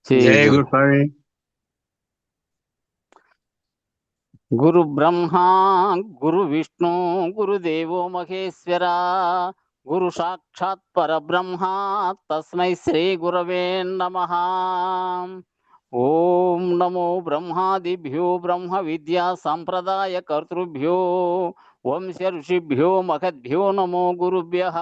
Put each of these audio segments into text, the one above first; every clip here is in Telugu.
శ్రీ జయ గురుస్వామి. గురు బ్రహ్మ గురు విష్ణు గురుదేవో మహేశ్వర గురు సాక్షాత్ పరబ్రహ్మ తస్మై శ్రీ గురవే నమః. ఓం నమో బ్రహ్మాదిభ్యో బ్రహ్మ విద్యా సంప్రదాయ కర్తృభ్యో వంశ ఋషిభ్యో మహద్భ్యో నమో గురుభ్యః.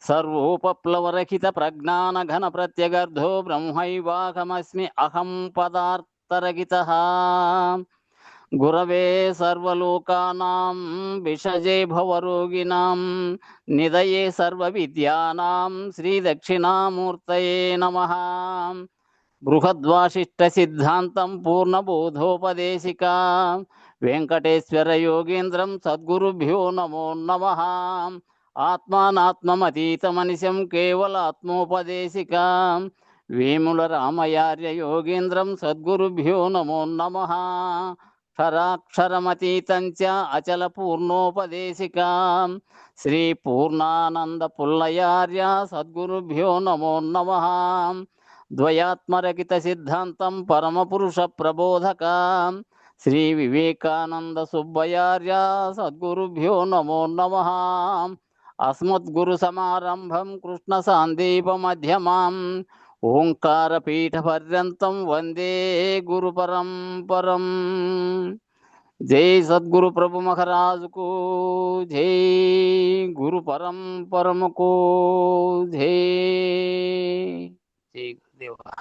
సర్వోపప్లవరహిత ప్రజ్ఞాన ఘన ప్రత్యగర్ధో బ్రహ్మైవాహమస్మి అహం పదార్థరహితః. గురవే సర్వలోకానాం విషజే భవరోగిణాం నిదయే సర్వవిద్యానాం శ్రీ దక్షిణామూర్తయే నమః. బృహద్వాసిష్ట సిద్ధాంతం పూర్ణబోధోపదేశికా వెంకటేశ్వర యోగేంద్రం సద్గురుభ్యో నమో నమః. ఆత్మానాత్మమతీతమనిశం కేవలాత్మోపదేశికా వేముల రామయార్య యోగేంద్రం సద్గురుభ్యో నమో నమః. క్షరాక్షరమతీతం చ అచల పూర్ణోపదేశికా శ్రీ పూర్ణానంద పుల్లయార్య సద్గురుభ్యో నమో నమః. ద్వయాత్మరహిత సిద్ధాంతం పరమపురుష ప్రబోధక శ్రీ వివేకానంద సుబ్బయార్య సద్గురుభ్యో నమో నమః. అస్మద్గురు సమారంభం కృష్ణ సాందీప మధ్యమాం ఓంకార పీఠ పర్యంతం వందే గురు పరంపరం. జై సద్గురు ప్రభు మహారాజుకు జై, గురు పరంపరముకు జై. జై గురుదేవా.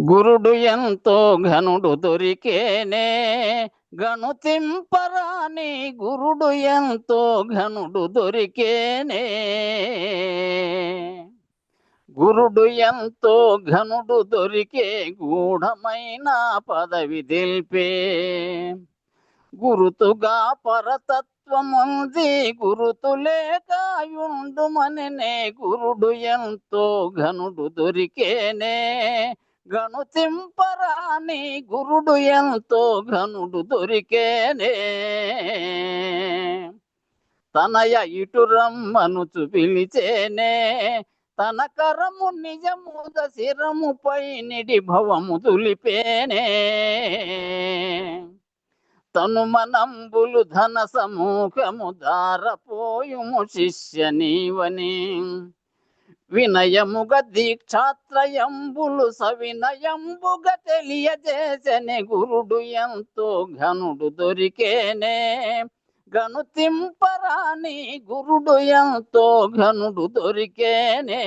గురుడు ఎంతో ఘనుడు దొరికేనే గణుతింపరాని గురుడు ఎంతో ఘనుడు దొరికేనే. గురుడు ఎంతో ఘనుడు దొరికే గూఢమైన పదవి తెలిపే గురుతుగా పరతత్వముంది గురుతు లేకాయుండు మననే. గురుడు ఎంతో ఘనుడు దొరికేనే గణుతింపరాని గురుడు ఎంతో ఘనుడు దొరికేనే. తనయ ఇటు రమ్మనుచు పిలిచేనే తన కరము నిజముద శిరముపై నిడి భవము తులిపేనే. తను మనంబులు ధన సమూహము దారపోయుము శిష్య నీవని వినయముగ దీక్షాత్రయంబులు సవినయంబుగ తెలియజేసెనే. గురుడు ఎంతో ఘనుడు దొరికేనే గణుతింపరాని గురుడు ఎంతో ఘనుడు దొరికేనే.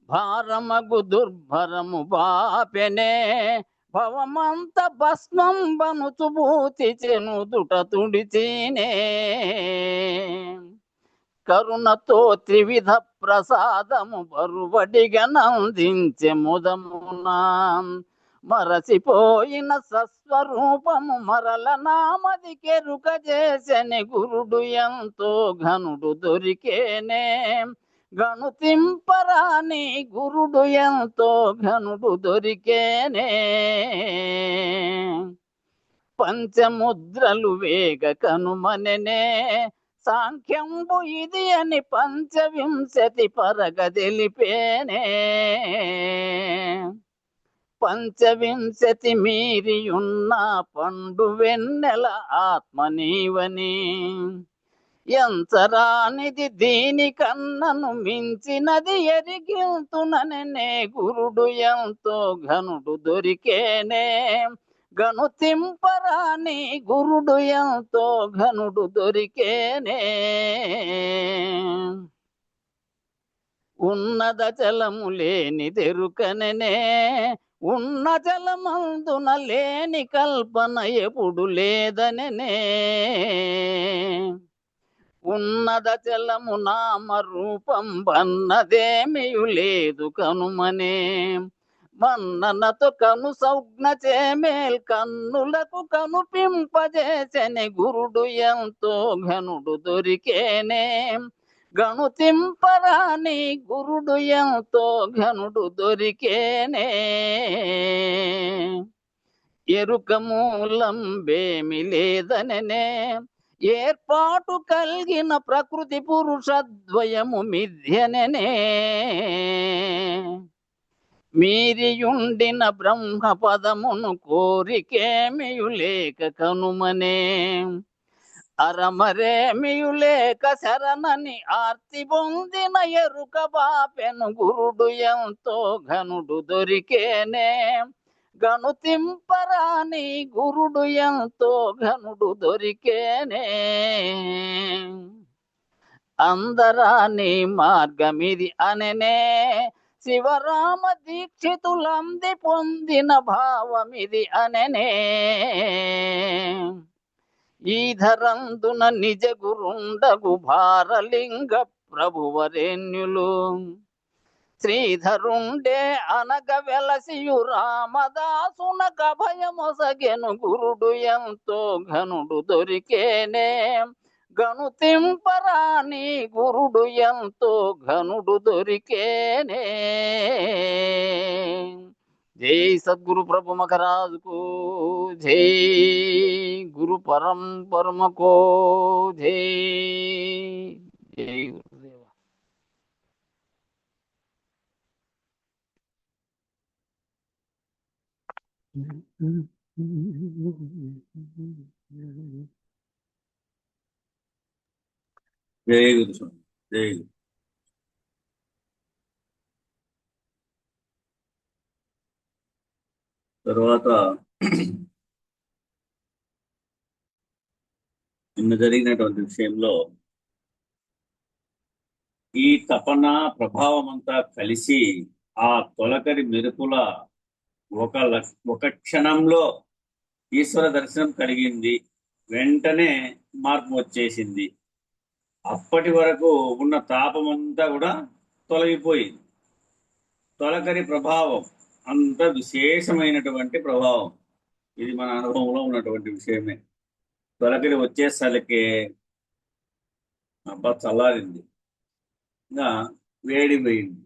భారమగు దుర్భరము బాపెనే భవమంత భస్మం బనుచు భూతి చెనుదుట తుడిచినే. కరుణతో త్రివిధ ప్రసాదము బరువడిగా నందించె ముదమునా మరసిపోయిన సస్వరూపము మరల నామది కెరుక చేసెని. గురుడు ఎంతో ఘనుడు దొరికేనే గణుతింపరాని గురుడు ఎంతో ఘనుడు దొరికేనే. పంచముద్రలు వేగ కనుమనెనే సాంఖ్యంబు ఇది అని పంచవింశతి పరగ తెలిపేనే. పంచవింశతి మీరియున్న పండు వెన్నెల ఆత్మ నీవని ఎంచరానిది దీనికన్నను మించినది ఎరిగింతుననే. గురుడు ఎంతో ఘనుడు దొరికేనే గణుతింపరాని గురుడు ఎంతో ఘనుడు దొరికేనే. ఉన్నద చలము లేని తెరుకననే ఉన్న జలమందున లేని కల్పన ఎప్పుడు లేదననే. ఉన్నద చలము నామ రూపం బన్నదేమియు లేదు కనుమనే. మన్ననతో కను సౌజ్ఞ చేమేల్ కన్నులకు కనుపింపజేసెని. గురుడు ఎంతో ఘనుడు దొరికేనే గణుతింపరాని గురుడు ఎంతో ఘనుడు దొరికేనే. ఎరుక మూలం బేమి లేదననే ఏర్పాటు కలిగిన ప్రకృతి పురుషద్వయము మిథ్యననే మీరియుండిన బ్రహ్మ పదమును కోరికేమియులేక కనుమనే అరమరేమియులేక శరణని ఆర్తి పొందిన ఎరుక బాపెను గురుడు ఎంతో ఘనుడు దొరికేనే గణుతింపరాని గురుడు ఎంతో ఘనుడు దొరికేనే అందరాని మార్గమిది అననే శివరామ దీక్షితులంది పొందిన భావమిది అననే ఈధరందున నిజ గురుండగు భారలింగ ప్రభువరేణ్యులు శ్రీధరుండే అనగ వెలసియు రామదాసునక భయమొసగెను గురుడు ఎంతో ఘనుడు దొరికేనే గణుతింపరాని గురుడు ఎంతో ఘనుడు దొరికేనే. జై సద్గురు ప్రభు మకరాజుకు జై, గురు పరంపరమకో జై. జై గురుదేవ. జై గురు స్వామి. జై గురు. తర్వాత నిన్న జరిగినటువంటి విషయంలో ఈ తపన ప్రభావం అంతా కలిసి ఆ తొలకరి మెరుపుల ఒక క్షణంలో ఈశ్వర దర్శనం కలిగింది. వెంటనే మార్పు వచ్చేసింది. అప్పటి వరకు ఉన్న తాపం అంతా కూడా తొలగిపోయింది. తొలకరి ప్రభావం అంత విశేషమైనటువంటి ప్రభావం. ఇది మన అనుభవంలో ఉన్నటువంటి విషయమే. తొలకరి వచ్చేసరికి అబ్బా చల్లారింది, ఇంకా వేడి పోయింది,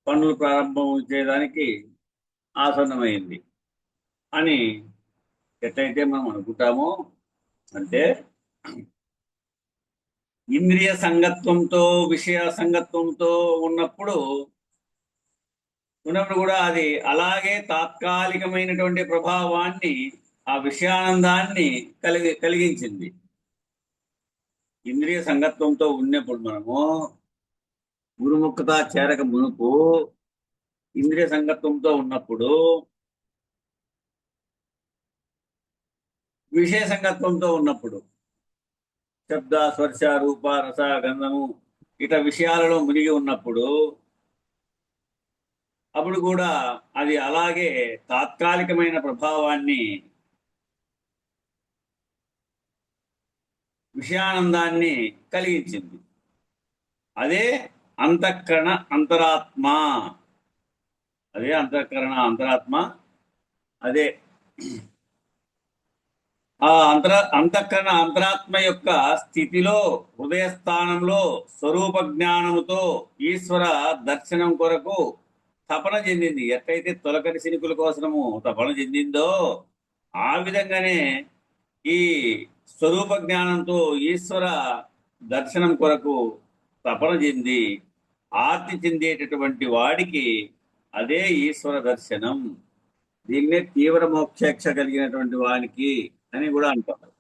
పనులు ప్రారంభం చేయడానికి ఆసన్నమైంది అని ఎట్లయితే మనం అనుకుంటామో, అంటే ఇంద్రియ సంగత్వంతో విషయ సంగత్వంతో ఉన్నప్పుడు కూడా అది అలాగే తాత్కాలికమైనటువంటి ప్రభావాన్ని, ఆ విషయానందాన్ని కలిగించింది. ఇంద్రియ సంగత్వంతో ఉన్నప్పుడు మనము గురుముఖత చేరక మునుపు ఇంద్రియ సంగత్వంతో ఉన్నప్పుడు, విషయ సంగత్వంతో ఉన్నప్పుడు, శబ్ద స్పర్శ రూప రస గంధము ఇట్లా విషయాలలో మునిగి ఉన్నప్పుడు, అప్పుడు కూడా అది అలాగే తాత్కాలికమైన ప్రభావాన్ని, విషయానందాన్ని కలిగించింది. అదే అంతఃకరణ అంతరాత్మ. అదే అంతఃకరణ అంతరాత్మ. అదే ఆ అంతఃకరణ అంతరాత్మ యొక్క స్థితిలో, హృదయ స్థానంలో స్వరూప జ్ఞానముతో ఈశ్వర దర్శనం కొరకు తపన చెందింది. ఎట్లయితే తొలకరి సినుకుల కోసము తపన చెందిందో, ఆ విధంగానే ఈ స్వరూప జ్ఞానంతో ఈశ్వర దర్శనం కొరకు తపన చెంది ఆర్తి చెందేటటువంటి వాడికి అదే ఈశ్వర దర్శనం. దీన్నే తీవ్ర మోక్షేక్ష కలిగినటువంటి వానికి అని కూడా అంటారు.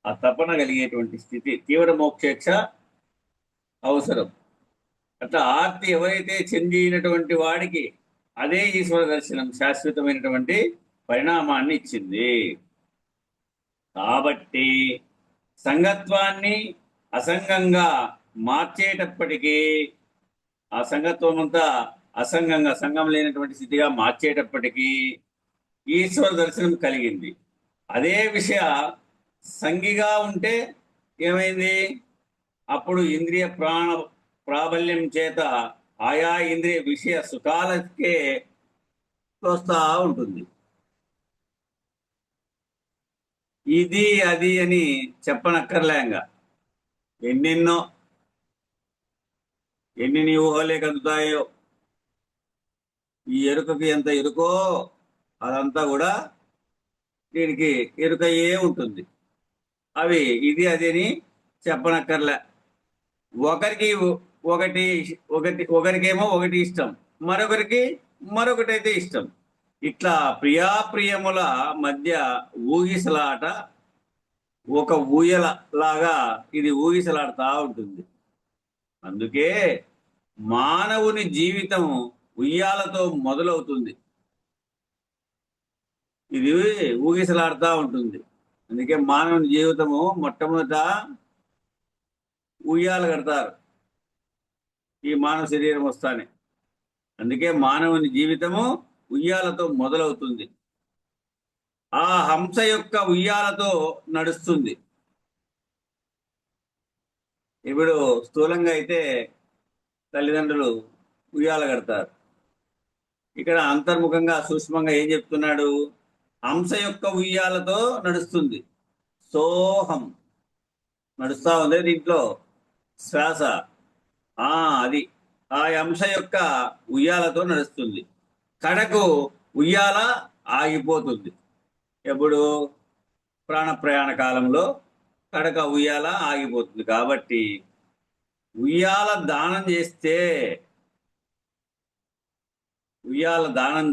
ఆ తపన కలిగేటువంటి స్థితి, తీవ్ర మోక్షేక్ష అవసరం. అట్లా ఆర్తి ఎవరైతే చెందినటువంటి వాడికి అదే ఈశ్వర దర్శనం శాశ్వతమైనటువంటి పరిణామాన్ని ఇచ్చింది. కాబట్టి సంగత్వాన్ని అసంగంగా మార్చేటప్పటికీ, ఆ సంగత్వం అంతా అసంగంగా, సంగం లేనటువంటి స్థితిగా మార్చేటప్పటికీ ఈశ్వర దర్శనం కలిగింది. అదే విషయ సంగిగా ఉంటే ఏమైంది? అప్పుడు ఇంద్రియ ప్రాబల్యం చేత ఆయా ఇంద్రియ విషయ సుఖాలకే తోస్తా ఉంటుంది. ఇది అది అని చెప్పనక్కర్లేంగా, ఎన్ని ఊహలే కదుతాయో, ఈ ఎరుకకి ఎంత ఎరుకో అదంతా కూడా దీనికి ఎరుకయే ఉంటుంది. అవి ఇది అది అని చెప్పనక్కర్లే. ఒకరికి ఒకటి ఒకరికేమో ఒకటి ఇష్టం, మరొకరికి మరొకటైతే ఇష్టం. ఇట్లా ప్రియాప్రియముల మధ్య ఊగిసలాట, ఒక ఊయల లాగా ఇది ఊగిసలాడుతూ ఉంటుంది. అందుకే మానవుని జీవితం ఉయ్యాలతో మొదలవుతుంది. ఇది ఊగిసలాడుతూ ఉంటుంది. అందుకే మానవుని జీవితము మొట్టమొదట ఉయ్యాల కడతారు ఈ మానవ శరీరం వస్తానే. అందుకే మానవుని జీవితము ఉయ్యాలతో మొదలవుతుంది. ఆ హంస యొక్క ఉయ్యాలతో నడుస్తుంది. ఇప్పుడు స్థూలంగా అయితే తల్లిదండ్రులు ఉయ్యాల కడతారు. ఇక్కడ అంతర్ముఖంగా సూక్ష్మంగా ఏం చెప్తున్నాడు? హంస యొక్క ఉయ్యాలతో నడుస్తుంది. సోహం నడుస్తా ఉంది దీంట్లో శ్వాస. అది ఆ హంస యొక్క ఉయ్యాలతో నడుస్తుంది. కడకు ఉయ్యాల ఆగిపోతుంది. ఎప్పుడు? ప్రాణ ప్రయాణ కాలంలో కడక ఉయ్యాల ఆగిపోతుంది. కాబట్టి ఉయ్యాల దానం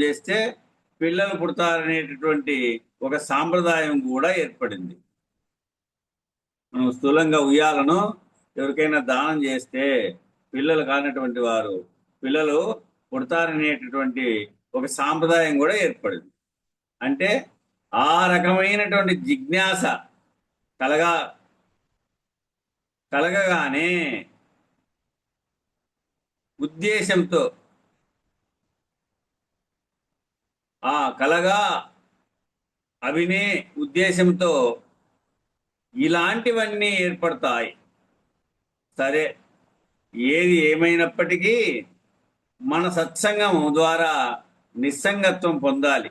చేస్తే పిల్లలు పుడతారనేటటువంటి ఒక సాంప్రదాయం కూడా ఏర్పడింది. మనం స్థూలంగా ఉయ్యాలను ఎవరికైనా దానం చేస్తే పిల్లలు కానటువంటి వారు పిల్లలు పుడతారనేటటువంటి ఒక సాంప్రదాయం కూడా ఏర్పడింది. అంటే ఆ రకమైనటువంటి జిజ్ఞాస కలగగానే ఉద్దేశంతో అవినే ఉద్దేశంతో ఇలాంటివన్నీ ఏర్పడతాయి. సరే, ఏది ఏమైనప్పటికీ మన సత్సంగం ద్వారా నిస్సంగత్వం పొందాలి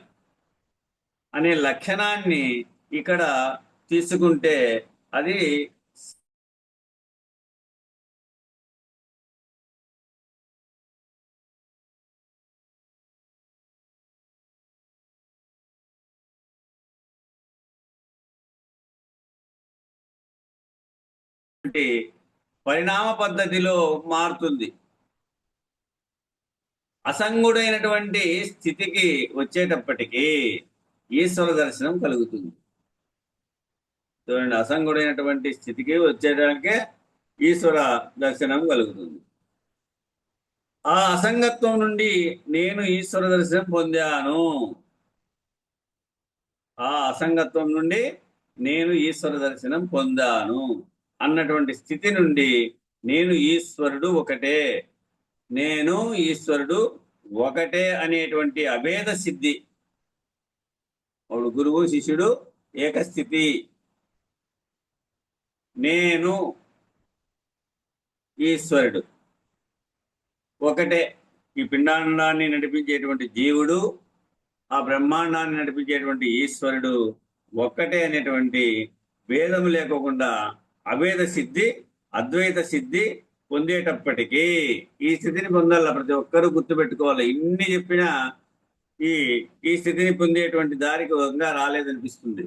అనే లక్షణాన్ని ఇక్కడ తీసుకుంటే అది పరిణామ పద్ధతిలో మారుతుంది. అసంగుడైనటువంటి స్థితికి వచ్చేటప్పటికీ ఈశ్వర దర్శనం కలుగుతుంది. చూడండి, అసంగుడైనటువంటి స్థితికి వచ్చేటానికే ఈశ్వర దర్శనం కలుగుతుంది. ఆ అసంగత్వం నుండి నేను ఈశ్వర దర్శనం పొందాను. ఆ అసంగత్వం నుండి నేను ఈశ్వర దర్శనం పొందాను అన్నటువంటి స్థితి నుండి నేను ఈశ్వరుడు ఒకటే, నేను ఈశ్వరుడు ఒకటే అనేటువంటి అభేద సిద్ధి. వాడు గురువు శిష్యుడు ఏకస్థితి. నేను ఈశ్వరుడు ఒకటే. ఈ పిండాండాన్ని నడిపించేటువంటి జీవుడు, ఆ బ్రహ్మాండాన్ని నడిపించేటువంటి ఈశ్వరుడు ఒక్కటే అనేటువంటి భేదము లేకోకుండా అభేద సిద్ధి, అద్వైత సిద్ధి పొందేటప్పటికీ ఈ స్థితిని పొందాల. ప్రతి ఒక్కరూ గుర్తుపెట్టుకోవాలి. ఇన్ని చెప్పినా ఈ స్థితిని పొందేటువంటి దారికి వంగా రాలేదనిపిస్తుంది.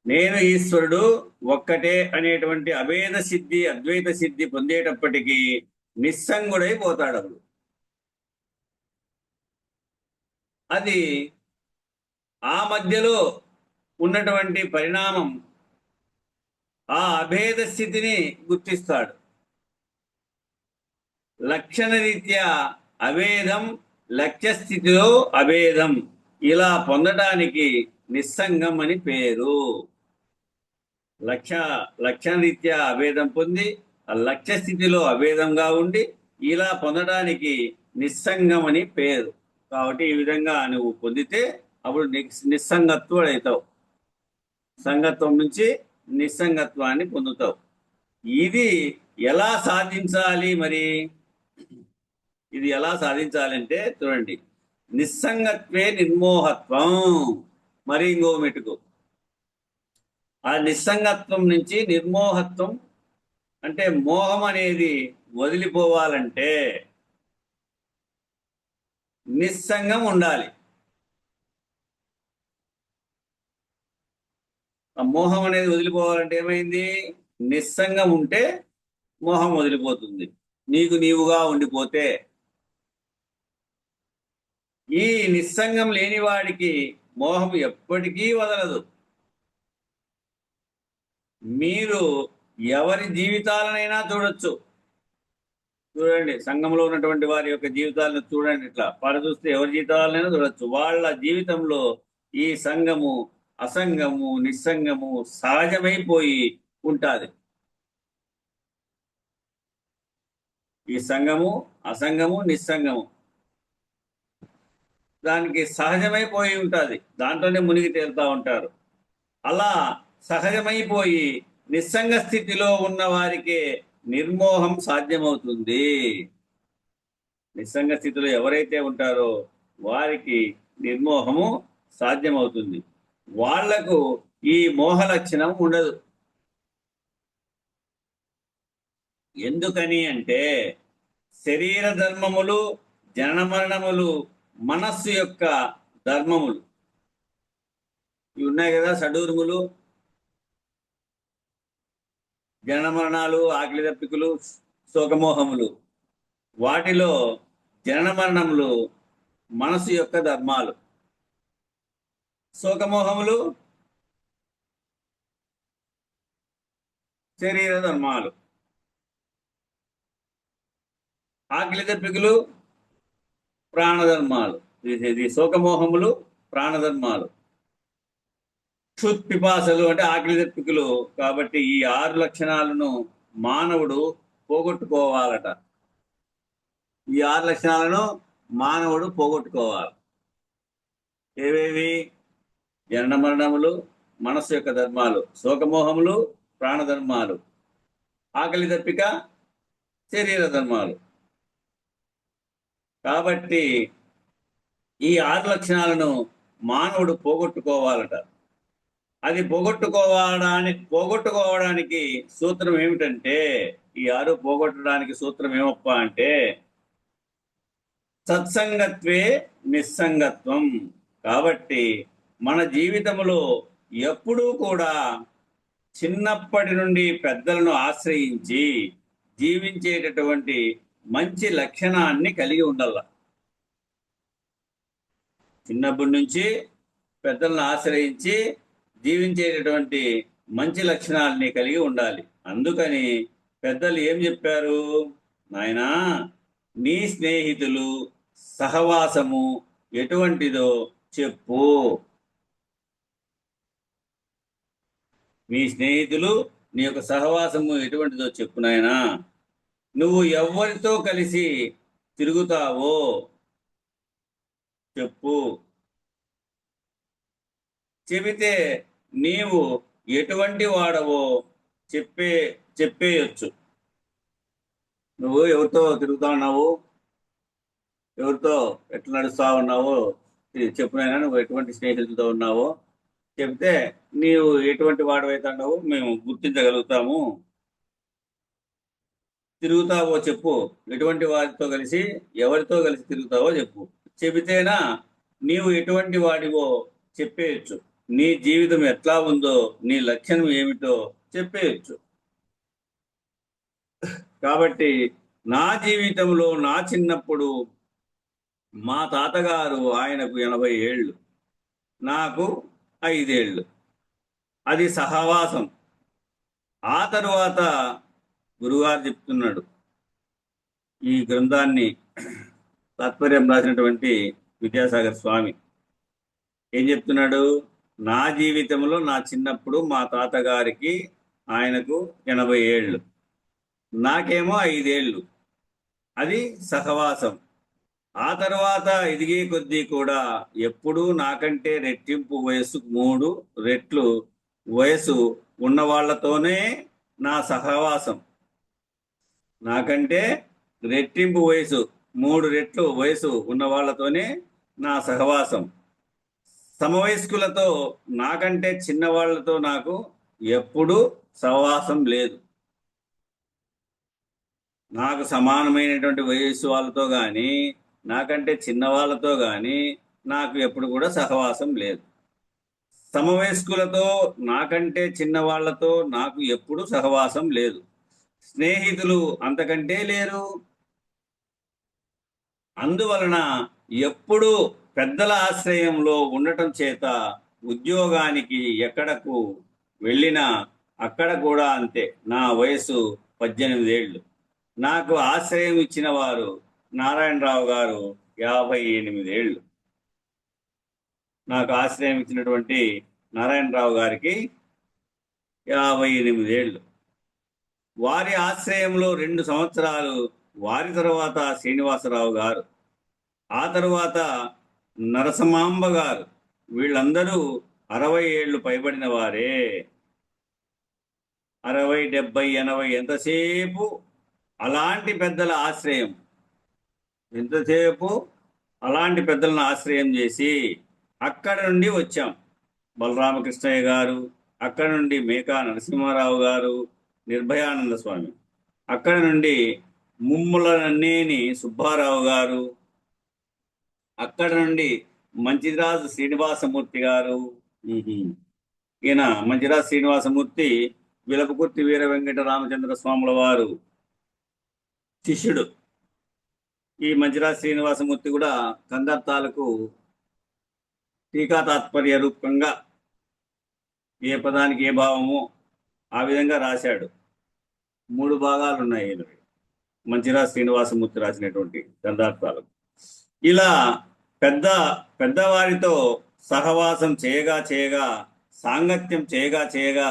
నేను ఈశ్వరుడు ఒక్కటే అనేటువంటి అభేద సిద్ధి, అద్వైత సిద్ధి పొందేటప్పటికీ నిస్సంగుడైపోతాడు. అప్పుడు అది ఆ మధ్యలో ఉన్నటువంటి పరిణామం ఆ అభేద స్థితిని గుర్తిస్తాడు. లక్షణ రీత్యా అభేదం, లక్ష్య స్థితిలో అభేదం, ఇలా పొందటానికి నిస్సంగం అని పేరు. లక్షణ రీత్యా అభేదం పొంది ఆ లక్ష్య స్థితిలో అభేదంగా ఉండి ఇలా పొందడానికి నిస్సంగం అని పేరు. కాబట్టి ఈ విధంగా నువ్వు పొందితే అప్పుడు నిస్సంగత్వం అవుతావు. సంగత్వం నుంచి నిస్సంగత్వాన్ని పొందుతావు. ఇది ఎలా సాధించాలి? మరి ఇది ఎలా సాధించాలంటే చూడండి, నిస్సంగత్వే నిర్మోహత్వం. మరి ఇంకో మెటుకు, ఆ నిస్సంగత్వం నుంచి నిర్మోహత్వం అంటే మోహం అనేది వదిలిపోవాలంటే నిస్సంగం ఉండాలి. ఆ మోహం అనేది వదిలిపోవాలంటే ఏమైంది? నిస్సంగం ఉంటే మోహం వదిలిపోతుంది. నీకు నీవుగా ఉండిపోతే. ఈ నిస్సంగం లేని వాడికి మోహం ఎప్పటికీ వదలదు. మీరు ఎవరి జీవితాలనైనా చూడొచ్చు. చూడండి, సంఘంలో ఉన్నటువంటి వారి యొక్క జీవితాలను చూడండి. ఇట్లా చూస్తే ఎవరి జీవితాలనైనా చూడొచ్చు. వాళ్ళ జీవితంలో ఈ సంఘము, అసంగము, నిస్సంగము సహజమైపోయి ఉంటాది. ఈ సంఘము, అసంగము, నిస్సంగము దానికి సహజమైపోయి ఉంటుంది. దాంట్లోనే మునిగి తేలుతా ఉంటారు. అలా సహజమైపోయి నిస్సంగ స్థితిలో ఉన్న వారికి నిర్మోహం సాధ్యమవుతుంది. నిస్సంగ స్థితిలో ఎవరైతే ఉంటారో వారికి నిర్మోహము సాధ్యమవుతుంది. వాళ్లకు ఈ మోహ లక్షణం ఉండదు. ఎందుకని అంటే శరీర ధర్మములు, జనన మరణములు మనస్సు యొక్క ధర్మములు ఇవి ఉన్నాయి కదా. షడూర్ములు, జనన మరణాలు, ఆకలి దప్పికలు, శోకమోహములు. వాటిలో జనన మరణములు మనసు యొక్క ధర్మాలు, శోకమోహములు శరీర ధర్మాలు, ఆకలి దప్పికలు ప్రాణధర్మాలు. ఇది శోకమోహములు ప్రాణధర్మాలు. క్షుత్పిపాసలు అంటే ఆకలి దప్పికలు. కాబట్టి ఈ 6 లక్షణాలను మానవుడు పోగొట్టుకోవాలట. ఈ 6 లక్షణాలను మానవుడు పోగొట్టుకోవాలి. ఏవేవి? జనన మరణములు మనస్సు యొక్క ధర్మాలు, శోకమోహములు ప్రాణధర్మాలు, ఆకలి దప్పిక శరీర ధర్మాలు. కాబట్టి ఈ 6 లక్షణాలను మానవుడు పోగొట్టుకోవాలట. అది పోగొట్టుకోవడానికి సూత్రం ఏమిటంటే, ఈ 6 పోగొట్టడానికి సూత్రం ఏమప్ప అంటే సత్సంగత్వే నిస్సంగత్వం. కాబట్టి మన జీవితంలో ఎప్పుడూ కూడా చిన్నప్పటి నుండి పెద్దలను ఆశ్రయించి జీవించేటటువంటి మంచి లక్షణాన్ని కలిగి ఉండాల. చిన్నప్పటి నుంచి పెద్దలను ఆశ్రయించి జీవించేటటువంటి మంచి లక్షణాలని కలిగి ఉండాలి. అందుకని పెద్దలు ఏం చెప్పారు? నాయనా, నీ స్నేహితులు సహవాసము ఎటువంటిదో చెప్పు. మీ స్నేహితులు నీ యొక్క సహవాసము ఎటువంటిదో చెప్పు నాయనా. నువ్వు ఎవరితో కలిసి తిరుగుతావో చెప్పు. చెబితే నీవు ఎటువంటి వాడవో చెప్పేయచ్చు. నువ్వు ఎవరితో తిరుగుతా ఉన్నావు, ఎవరితో ఎట్లా నడుస్తా ఉన్నావో చెప్పునైనా, నువ్వు ఎటువంటి స్నేహితులతో ఉన్నావో చెప్తే నీవు ఎటువంటి వాడవైతున్నావో మేము గుర్తించగలుగుతాము. తిరుగుతావో చెప్పు. ఎటువంటి వారితో కలిసి, ఎవరితో కలిసి తిరుగుతావో చెప్పు. చెబితేనా నీవు ఎటువంటి వాడివో చెప్పేయచ్చు. నీ జీవితం ఎట్లా ఉందో, నీ లక్షణం ఏమిటో చెప్పేయచ్చు. కాబట్టి నా జీవితంలో నా చిన్నప్పుడు మా తాతగారు, ఆయనకు 80 ఏళ్ళు, నాకు 5 ఏళ్ళు. అది సహవాసం. ఆ తరువాత గురుగారు చెప్తున్నాడు, ఈ గ్రంథాన్ని తాత్పర్యం రాసినటువంటి విద్యాసాగర్ స్వామి ఏం చెప్తున్నాడు? నా జీవితంలో నా చిన్నప్పుడు మా తాతగారికి, ఆయనకు 80 ఏళ్ళు, నాకేమో 5 ఏళ్ళు. అది సహవాసం. ఆ తర్వాత ఎదిగే కొద్దీ కూడా ఎప్పుడూ నాకంటే రెట్టింపు వయస్సు 3 రెట్లు వయసు ఉన్న వాళ్ళతోనే నా సహవాసం. నాకంటే రెట్టింపు వయసు 3 రెట్లు వయసు ఉన్న వాళ్ళతోనే నా సహవాసం. సమవయస్కులతో, నాకంటే చిన్నవాళ్లతో నాకు ఎప్పుడూ సహవాసం లేదు. నాకు సమానమైనటువంటి వయస్సు వాళ్ళతో కానీ, నాకంటే చిన్నవాళ్ళతో కానీ నాకు ఎప్పుడు కూడా సహవాసం లేదు. సమవయస్కులతో, నాకంటే చిన్నవాళ్లతో నాకు ఎప్పుడు సహవాసం లేదు. స్నేహితులు అంతకంటే లేరు. అందువలన ఎప్పుడూ పెద్దల ఆశ్రయంలో ఉండటం చేత ఉద్యోగానికి ఎక్కడకు వెళ్ళినా అక్కడ కూడా అంతే. నా వయసు 18 ఏళ్ళు. నాకు ఆశ్రయం ఇచ్చిన వారు నారాయణరావు గారు 58 ఏళ్ళు. నాకు ఆశ్రయం ఇచ్చినటువంటి నారాయణరావు గారికి 58 ఏళ్ళు. వారి ఆశ్రయంలో 2 సంవత్సరాలు, వారి తరువాత శ్రీనివాసరావు గారు, ఆ తరువాత నరసమాంబ గారు, వీళ్ళందరూ 60 ఏళ్ళు పైబడిన వారే. 60, 70, 80 ఎంతసేపు అలాంటి పెద్దల ఆశ్రయం, ఎంతసేపు అలాంటి పెద్దలను ఆశ్రయం చేసి అక్కడ నుండి వచ్చాం. బలరామకృష్ణయ్య గారు, అక్కడ నుండి మేకా నరసింహారావు గారు, నిర్భయానంద స్వామి, అక్కడ నుండి ముమ్ముల నన్నేని సుబ్బారావు గారు, అక్కడ నుండి మంచిరాజు శ్రీనివాసమూర్తి గారు. ఈయన మంచిరాజు శ్రీనివాసమూర్తి విలపకుర్తి వీర వెంకట రామచంద్ర స్వాముల వారు శిష్యుడు. ఈ మంచిరాజు శ్రీనివాసమూర్తి కూడా కందర్థాలకు టీకా తాత్పర్య రూపంగా ఏ పదానికి ఏ భావమో ఆ విధంగా రాశాడు. 3 భాగాలు ఉన్నాయి మంచిరాజు శ్రీనివాసమూర్తి రాసినటువంటి గ్రంథార్థాలకు. ఇలా పెద్దవారితో సహవాసం చేయగా చేయగా, సాంగత్యం చేయగా చేయగా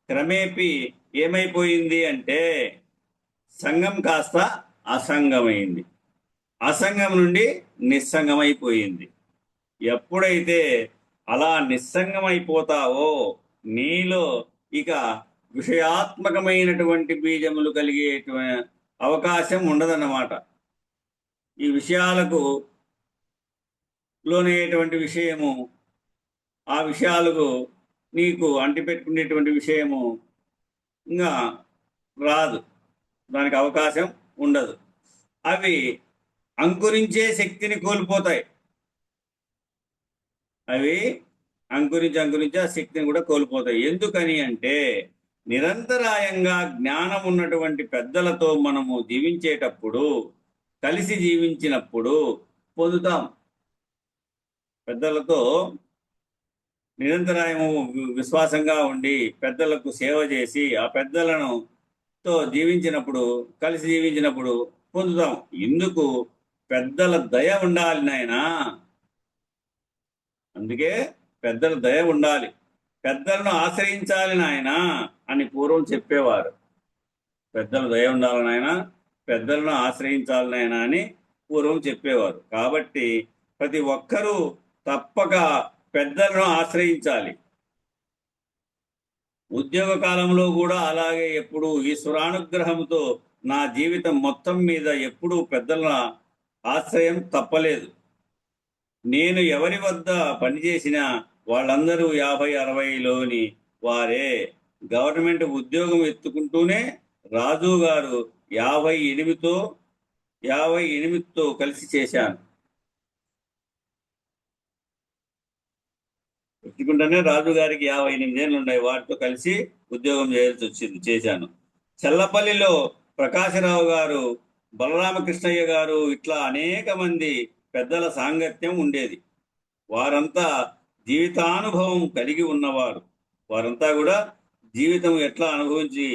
క్రమేపీ ఏమైపోయింది అంటే సంఘం కాస్త అసంగమైంది, అసంగం నుండి నిస్సంగమైపోయింది. ఎప్పుడైతే అలా నిస్సంగమైపోతావో నీలో ఇక విషయాత్మకమైనటువంటి బీజములు కలిగే అవకాశం ఉండదన్నమాట. ఈ విషయాలకు లోనేటువంటి విషయము, ఆ విషయాలకు నీకు అంటిపెట్టుకునేటువంటి విషయము ఇంకా రాదు, దానికి అవకాశం ఉండదు. అవి అంకురించే శక్తిని కోల్పోతాయి. అవి అంకురించి ఆ శక్తిని కూడా కోల్పోతాయి. ఎందుకని అంటే నిరంతరాయంగా జ్ఞానం ఉన్నటువంటి పెద్దలతో మనము జీవించేటప్పుడు, కలిసి జీవించినప్పుడు పొందుతాం. పెద్దలతో నిరంతరాయము విశ్వాసంగా ఉండి పెద్దలకు సేవ చేసి ఆ పెద్దలను తో జీవించినప్పుడు, కలిసి జీవించినప్పుడు పొందుతాం. ఇందుకు పెద్దల దయ ఉండాలి నాయనా. అందుకే పెద్దల దయ ఉండాలి, పెద్దలను ఆశ్రయించాలి నాయన అని పూర్వం చెప్పేవారు. పెద్దల దయ ఉండాలి నాయన, పెద్దలను ఆశ్రయించాలి నాయన అని పూర్వం చెప్పేవారు. కాబట్టి ప్రతి ఒక్కరూ తప్పక పెద్దలను ఆశ్రయించాలి. ఉద్యోగ కాలంలో కూడా అలాగే ఎప్పుడు ఈశ్వరానుగ్రహంతో నా జీవితం మొత్తం మీద ఎప్పుడూ పెద్దల ఆశ్రయం తప్పలేదు. నేను ఎవరి వద్ద పనిచేసినా వాళ్ళందరూ 50, 60లోని వారే. గవర్నమెంట్ ఉద్యోగం ఎత్తుకుంటూనే రాజు గారు 58తో కలిసి చేశాను. ఎత్తుకుంటూనే రాజు గారికి 58 ఏళ్ళు ఉన్నాయి, వాటితో కలిసి ఉద్యోగం చేశాను. చల్లపల్లిలో ప్రకాశరావు గారు, బలరామకృష్ణయ్య గారు, ఇట్లా అనేక మంది పెద్దల సాంగత్యం ఉండేది. వారంతా జీవితానుభవం కలిగి ఉన్నవారు. వారంతా కూడా జీవితం ఎట్లా అనుభవించి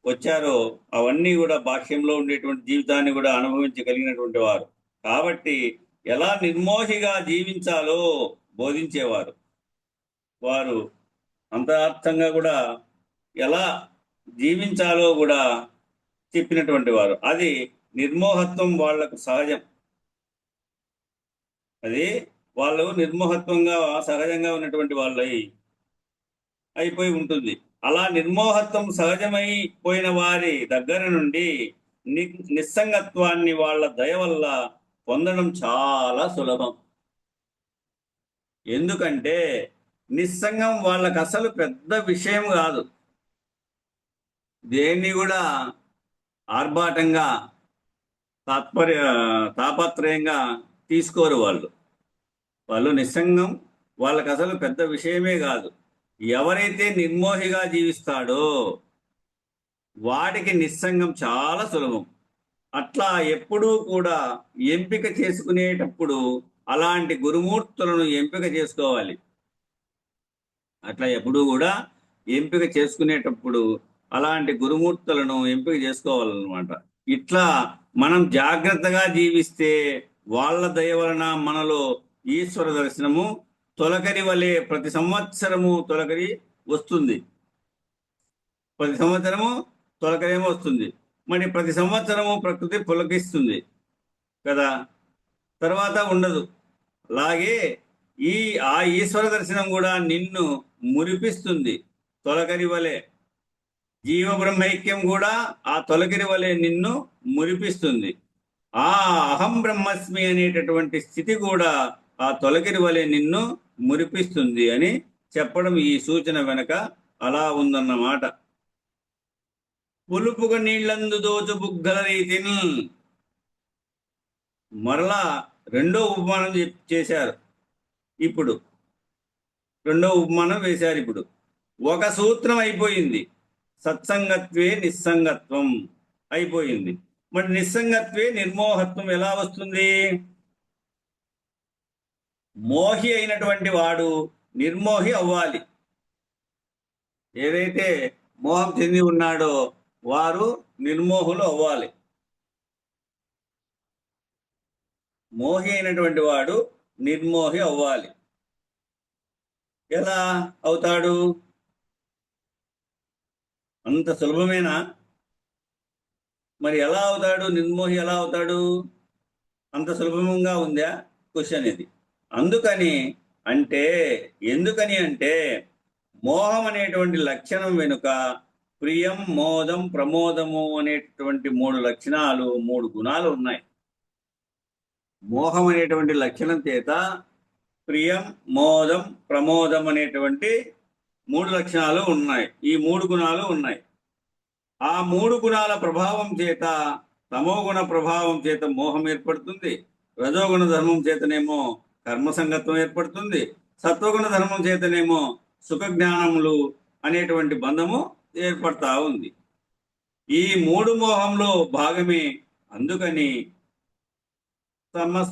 వచ్చారో అవన్నీ కూడా భాష్యంలో ఉండేటువంటి జీవితాన్ని కూడా అనుభవించగలిగినటువంటి వారు. కాబట్టి ఎలా నిర్మోహిగా జీవించాలో బోధించేవారు. వారు అంతరార్థంగా కూడా ఎలా జీవించాలో కూడా చెప్పినటువంటి వారు. అది నిర్మోహత్వం వాళ్లకు సహజం. అది వాళ్ళు నిర్మోహత్వంగా సహజంగా ఉన్నటువంటి వాళ్ళు అయిపోయి ఉంటుంది. అలా నిర్మోహత్వం సహజమైపోయిన వారి దగ్గర నుండి నిస్సంగత్వాన్ని వాళ్ళ దయ వల్ల పొందడం చాలా సులభం. ఎందుకంటే నిస్సంగం వాళ్ళకి అసలు పెద్ద విషయం కాదు. దేన్ని కూడా ఆర్భాటంగా తాపత్రయంగా తీసుకోరు. వాళ్ళు నిస్సంగం వాళ్ళకి అసలు పెద్ద విషయమే కాదు. ఎవరైతే నిర్మోహిగా జీవిస్తాడో వాడికి నిస్సంగం చాలా సులభం. అట్లా ఎప్పుడూ కూడా ఎంపిక చేసుకునేటప్పుడు అలాంటి గురుమూర్తులను ఎంపిక చేసుకోవాలి. అట్లా ఎప్పుడూ కూడా ఎంపిక చేసుకునేటప్పుడు అలాంటి గురుమూర్తులను ఎంపిక చేసుకోవాలన్నమాట. ఇట్లా మనం జాగ్రత్తగా జీవిస్తే వాళ్ళ దయ వలన మనలో ఈశ్వర దర్శనము తొలకరి వలె ప్రతి సంవత్సరము తొలకరి వస్తుంది. ప్రతి సంవత్సరము తొలకరేమో వస్తుంది. మరి ప్రతి సంవత్సరము ప్రకృతి పులకిస్తుంది కదా, తర్వాత ఉండదు. అలాగే ఆ ఈశ్వర దర్శనం కూడా నిన్ను మురిపిస్తుంది తొలకరి వలె. జీవ బ్రహ్మైక్యం కూడా ఆ తొలకరి వలె నిన్ను మురిపిస్తుంది. ఆ అహం బ్రహ్మస్మి అనేటటువంటి స్థితి కూడా ఆ తొలకరి వలె నిన్ను మురిపిస్తుంది అని చెప్పడం ఈ సూచన వెనక అలా ఉందన్నమాట. పులుపుగా నీళ్లందు దోచు బుగ్గల రీతిని మరలా రెండో ఉపమానం చేశారు. ఇప్పుడు రెండో ఉపమానం వేశారు. ఇప్పుడు ఒక సూత్రం అయిపోయింది, సత్సంగత్వే నిస్సంగత్వం అయిపోయింది. మరి నిస్సంగత్వే నిర్మోహత్వం ఎలా వస్తుంది? మోహి అయినటువంటి వాడు నిర్మోహి అవ్వాలి. ఏదైతే మోహం చెంది ఉన్నాడో వారు నిర్మోహులు అవ్వాలి. మోహి అయినటువంటి వాడు నిర్మోహి అవ్వాలి. ఎలా అవుతాడు? అంత సులభమేనా? మరి ఎలా అవుతాడు? నిర్మోహి ఎలా అవుతాడు? అంత సులభంగా ఉందా క్వశ్చన్ ఇది. ఎందుకని అంటే మోహం అనేటువంటి లక్షణం వెనుక ప్రియం, మోదం, ప్రమోదము అనేటువంటి 3 లక్షణాలు, 3 గుణాలు ఉన్నాయి. మోహం అనేటువంటి లక్షణం చేత ప్రియం, మోదం, ప్రమోదం అనేటువంటి 3 లక్షణాలు ఉన్నాయి. ఈ 3 గుణాలు ఉన్నాయి. ఆ 3 గుణాల ప్రభావం చేత, తమోగుణ ప్రభావం చేత మోహం ఏర్పడుతుంది. రజోగుణ ధర్మం చేతనేమో కర్మ సంగత్వం ఏర్పడుతుంది. సత్వగుణ ధర్మం చేతనేమో సుఖ జ్ఞానములు అనేటువంటి బంధము ఏర్పడతా ఉంది. ఈ 3 మోహంలో భాగమే. అందుకని తమ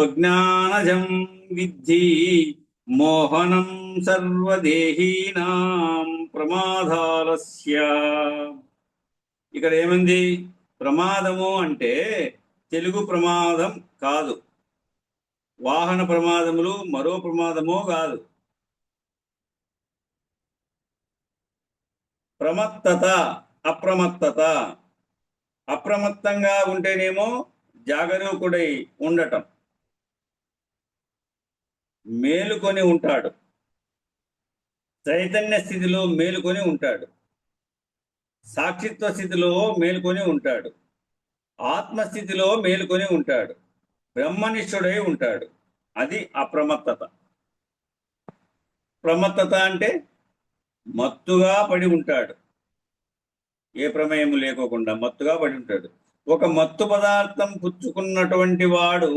స్వజ్ఞానజం విద్ధి మోహనం సర్వదేహీనాం ప్రమాదాలస్య. ఇక్కడ ఏమంది? ప్రమాదము అంటే తెలుగు ప్రమాదం కాదు, వాహన ప్రమాదములు మరో ప్రమాదమో కాదు. ప్రమత్తత, అప్రమత్తత. అప్రమత్తంగా ఉంటేనేమో జాగరూకుడై ఉండటం, మేలుకొని ఉంటాడు, చైతన్య స్థితిలో మేలుకొని ఉంటాడు, సాక్షిత్వ స్థితిలో మేలుకొని ఉంటాడు, ఆత్మస్థితిలో మేలుకొని ఉంటాడు, బ్రహ్మనిష్ఠుడై ఉంటాడు. అది అప్రమత్తత. ప్రమత్తత అంటే మత్తుగా పడి ఉంటాడు, ఏ ప్రమేయము లేకోకుండా మత్తుగా పడి ఉంటాడు. ఒక మత్తు పదార్థం పుచ్చుకున్నటువంటి వాడు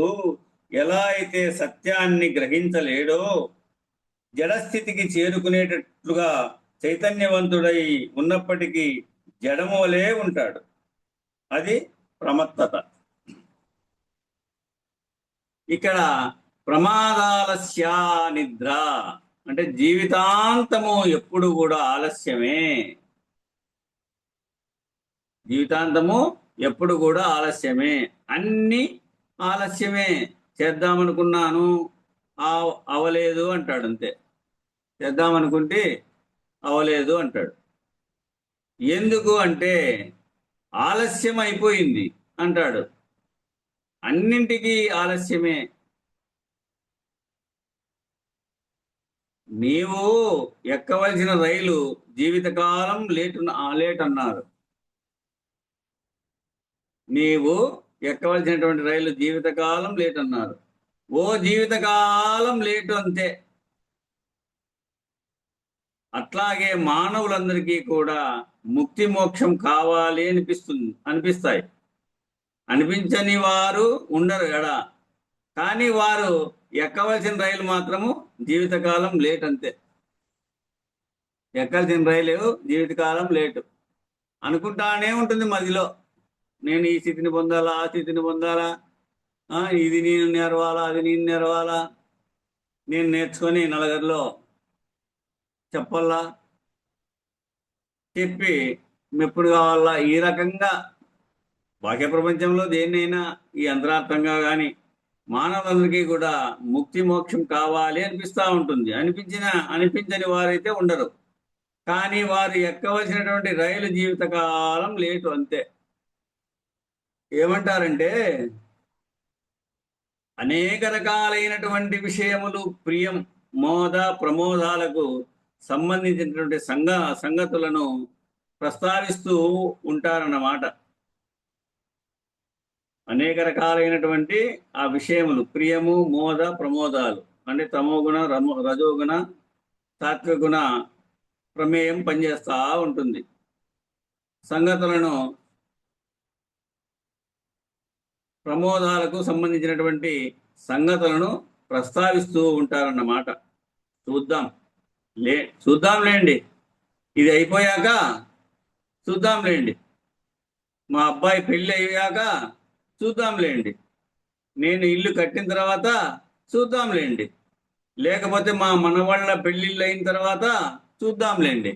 ఎలా అయితే సత్యాన్ని గ్రహించలేడో, జడస్థితికి చేరుకునేటట్లుగా చైతన్యవంతుడై ఉన్నప్పటికీ జడము వలే ఉంటాడు. అది ప్రమత్తత. ఇక్కడ ప్రమాదాలస్య నిద్ర అంటే జీవితాంతము ఎప్పుడు కూడా ఆలస్యమే. జీవితాంతము ఎప్పుడు కూడా ఆలస్యమే. అన్ని ఆలస్యమే. చేద్దామనుకున్నాను అవలేదు అంటాడు, అంతే. చేద్దామనుకుంటే అవలేదు అంటాడు. ఎందుకు అంటే ఆలస్యం అయిపోయింది అంటాడు. అన్నింటికీ ఆలస్యమే. నీవు ఎక్కవలసిన రైలు జీవితకాలం లేట్ అన్నారు. నీవు ఎక్కవలసినటువంటి రైలు జీవితకాలం లేట్ అన్నారు. ఓ జీవితకాలం లేటు, అంతే. అట్లాగే మానవులందరికీ కూడా ముక్తి మోక్షం కావాలి అనిపిస్తాయి. అనిపించని వారు ఉండరు ఎడా. కానీ వారు ఎక్కవలసిన రైలు మాత్రము జీవితకాలం లేట్ అంతే. ఎక్కాల్సిన రైలు జీవితకాలం లేటు అనుకుంటానే ఉంటుంది మదిలో. నేను ఈ స్థితిని పొందాలా, ఆ స్థితిని పొందాలా, ఇది నేను నేర్వాలా, అది నేను నేర్వాలా, నేను నేర్చుకొని నలుగురిలో చెప్పాలా, చెప్పి మెప్పుడు కావాలా, ఈ రకంగా బాహ్య ప్రపంచంలో దేన్నైనా ఈ అంతరార్థంగా కానీ మానవులందరికీ కూడా ముక్తి మోక్షం కావాలి అనిపిస్తూ ఉంటుంది. అనిపించని వారైతే ఉండరు. కానీ వారు ఎక్కవలసినటువంటి రైలు జీవితకాలం లేటు అంతే. ఏమంటారంటే అనేక రకాలైనటువంటి విషయములు ప్రియం మోద ప్రమోదాలకు సంబంధించినటువంటి సంగతులను ప్రస్తావిస్తూ ఉంటారన్నమాట. అనేక రకాలైనటువంటి ఆ విషయములు ప్రియము మోద ప్రమోదాలు అంటే తమోగుణ రజోగుణ సాత్విగుణ ప్రమేయం పనిచేస్తూ ఉంటుంది. సంగతులను ప్రమోదాలకు సంబంధించినటువంటి సంగతులను ప్రస్తావిస్తూ ఉంటారన్నమాట. చూద్దాంలేండి, ఇది అయిపోయాక చూద్దాంలేండి, మా అబ్బాయి పెళ్ళి అయ్యాక చూద్దాంలేండి, నేను ఇల్లు కట్టిన తర్వాత చూద్దాంలేండి, లేకపోతే మా మనవాళ్ళ పెళ్ళిళ్ళు అయిన తర్వాత చూద్దాంలేండి.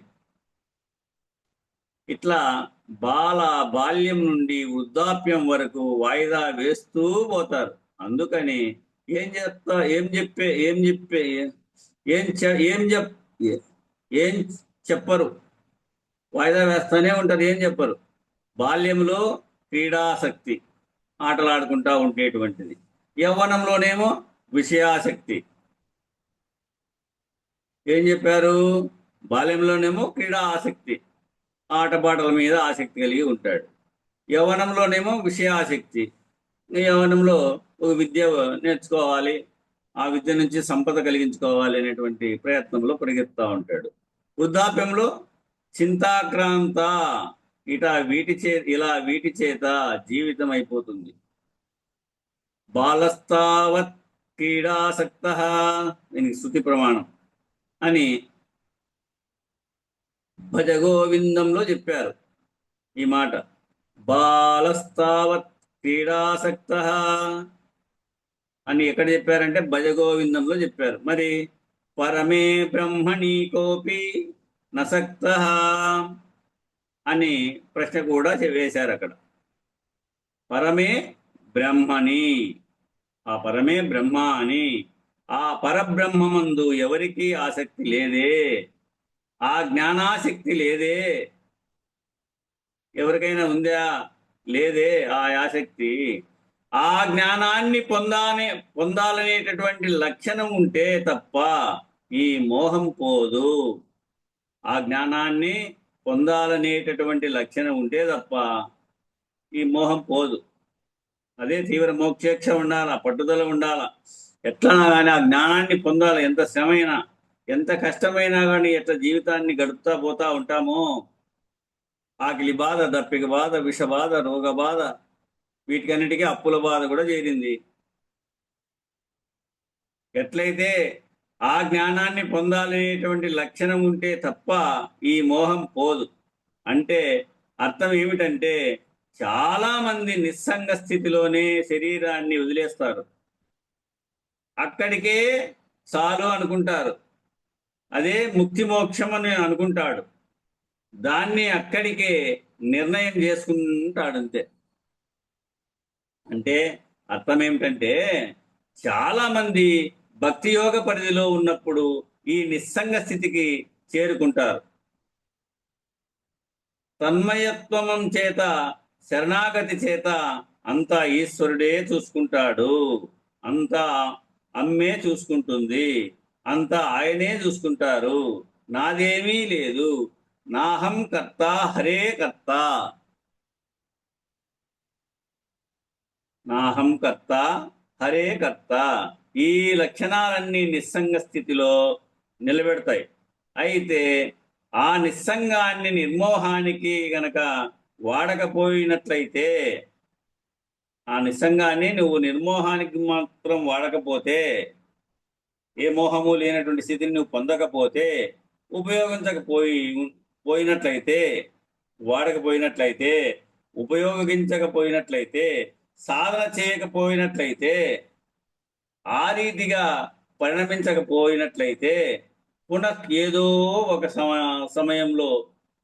ఇట్లా బాల్యం నుండి వృద్ధాప్యం వరకు వాయిదా వేస్తూ పోతారు. అందుకని ఏం చెప్పరు, వాయిదా వేస్తానే ఉంటారు, ఏం చెప్పరు. బాల్యంలో క్రీడాశక్తి, ఆటలాడుకుంటా ఉండేటువంటిది. యవ్వనంలోనేమో విషయాసక్తి. ఏం చెప్పారు? బాల్యంలోనేమో క్రీడా ఆసక్తి, ఆటపాటల మీద ఆసక్తి కలిగి ఉంటాడు. యవ్వనంలోనేమో విషయాసక్తి, యవ్వనంలో ఒక విద్య నేర్చుకోవాలి, ఆ విద్య నుంచి సంపద కలిగించుకోవాలి అనేటువంటి ప్రయత్నంలో పరిగెత్తా ఉంటాడు. వృద్ధాప్యంలో చింతాక్రాంత, వీటి చేత జీవితం అయిపోతుంది. బాలస్తావత్ క్రీడాసక్త, దీనికి శృతి ప్రమాణం అని భజగోవిందంలో చెప్పారు ఈ మాట. బాలస్తావత్ క్రీడాసక్త అని ఎక్కడ చెప్పారంటే భజగోవిందంలో చెప్పారు. మరి పరమే బ్రహ్మణి కోపి నసక్త అని ప్రశ్న కూడా వేశారు అక్కడ. పరమే బ్రహ్మని, ఆ పరమే బ్రహ్మ అని, ఆ పరబ్రహ్మమందు ఎవరికీ ఆసక్తి లేదే, ఆ జ్ఞానాసక్తి లేదే. ఎవరికైనా ఉందా? లేదే ఆ ఆసక్తి. ఆ జ్ఞానాన్ని పొందాలనేటటువంటి లక్షణం ఉంటే తప్ప ఈ మోహం పోదు. ఆ జ్ఞానాన్ని పొందాలనేటటువంటి లక్షణం ఉంటే తప్ప ఈ మోహం పోదు. అదే తీవ్ర మోక్షేక్ష ఉండాలా, పట్టుదల ఉండాలా. ఎట్లా కానీ ఆ జ్ఞానాన్ని పొందాలి. ఎంత శ్రమైనా, ఎంత కష్టమైనా కానీ ఎట్లా జీవితాన్ని గడుపుతా పోతా ఉంటామో, ఆకలి బాధ, దప్పిక బాధ, విష బాధ, రోగ బాధ, వీటికన్నిటికీ అప్పుల బాధ కూడా చేరింది. ఎట్లయితే ఆ జ్ఞానాన్ని పొందాలనేటువంటి లక్షణం ఉంటే తప్ప ఈ మోహం పోదు. అంటే అర్థం ఏమిటంటే చాలా మంది నిస్సంగ స్థితిలోనే శరీరాన్ని వదిలేస్తారు. అక్కడికే చాలు అనుకుంటారు. అదే ముక్తి మోక్షం అని అనుకుంటాడు. దాన్ని అక్కడికే నిర్ణయం చేసుకుంటాడు అంతే. అంటే అర్థం ఏమిటంటే చాలా మంది భక్తి యోగ పరిధిలో ఉన్నప్పుడు ఈ నిస్సంగ స్థితికి చేరుకుంటారు. తన్మయత్వం చేత, శరణాగతి చేత అంతా ఈశ్వరుడే చూసుకుంటాడు, అంతా అమ్మే చూసుకుంటుంది, అంతా ఆయనే చూసుకుంటారు, నాదేమీ లేదు, నాహం కర్త హరే కర్త, నాహం కర్త హరే కర్త. ఈ లక్షణాలన్నీ నిస్సంగ స్థితిలో నిలబెడతాయి. అయితే ఆ నిస్సంగాన్ని నిర్మోహానికి గనక వాడకపోయినట్లయితే ఆ నిస్సంగాన్ని నువ్వు నిర్మోహానికి మాత్రం వాడకపోతే, ఏ మోహము లేనటువంటి స్థితిని నువ్వు పొందకపోతే, పోయినట్లయితే, వాడకపోయినట్లయితే, ఉపయోగించకపోయినట్లయితే, సాధన చేయకపోయినట్లయితే, ఆ రీతిగా పరిణమించకపోయినట్లయితే, పునః ఏదో ఒక సమయంలో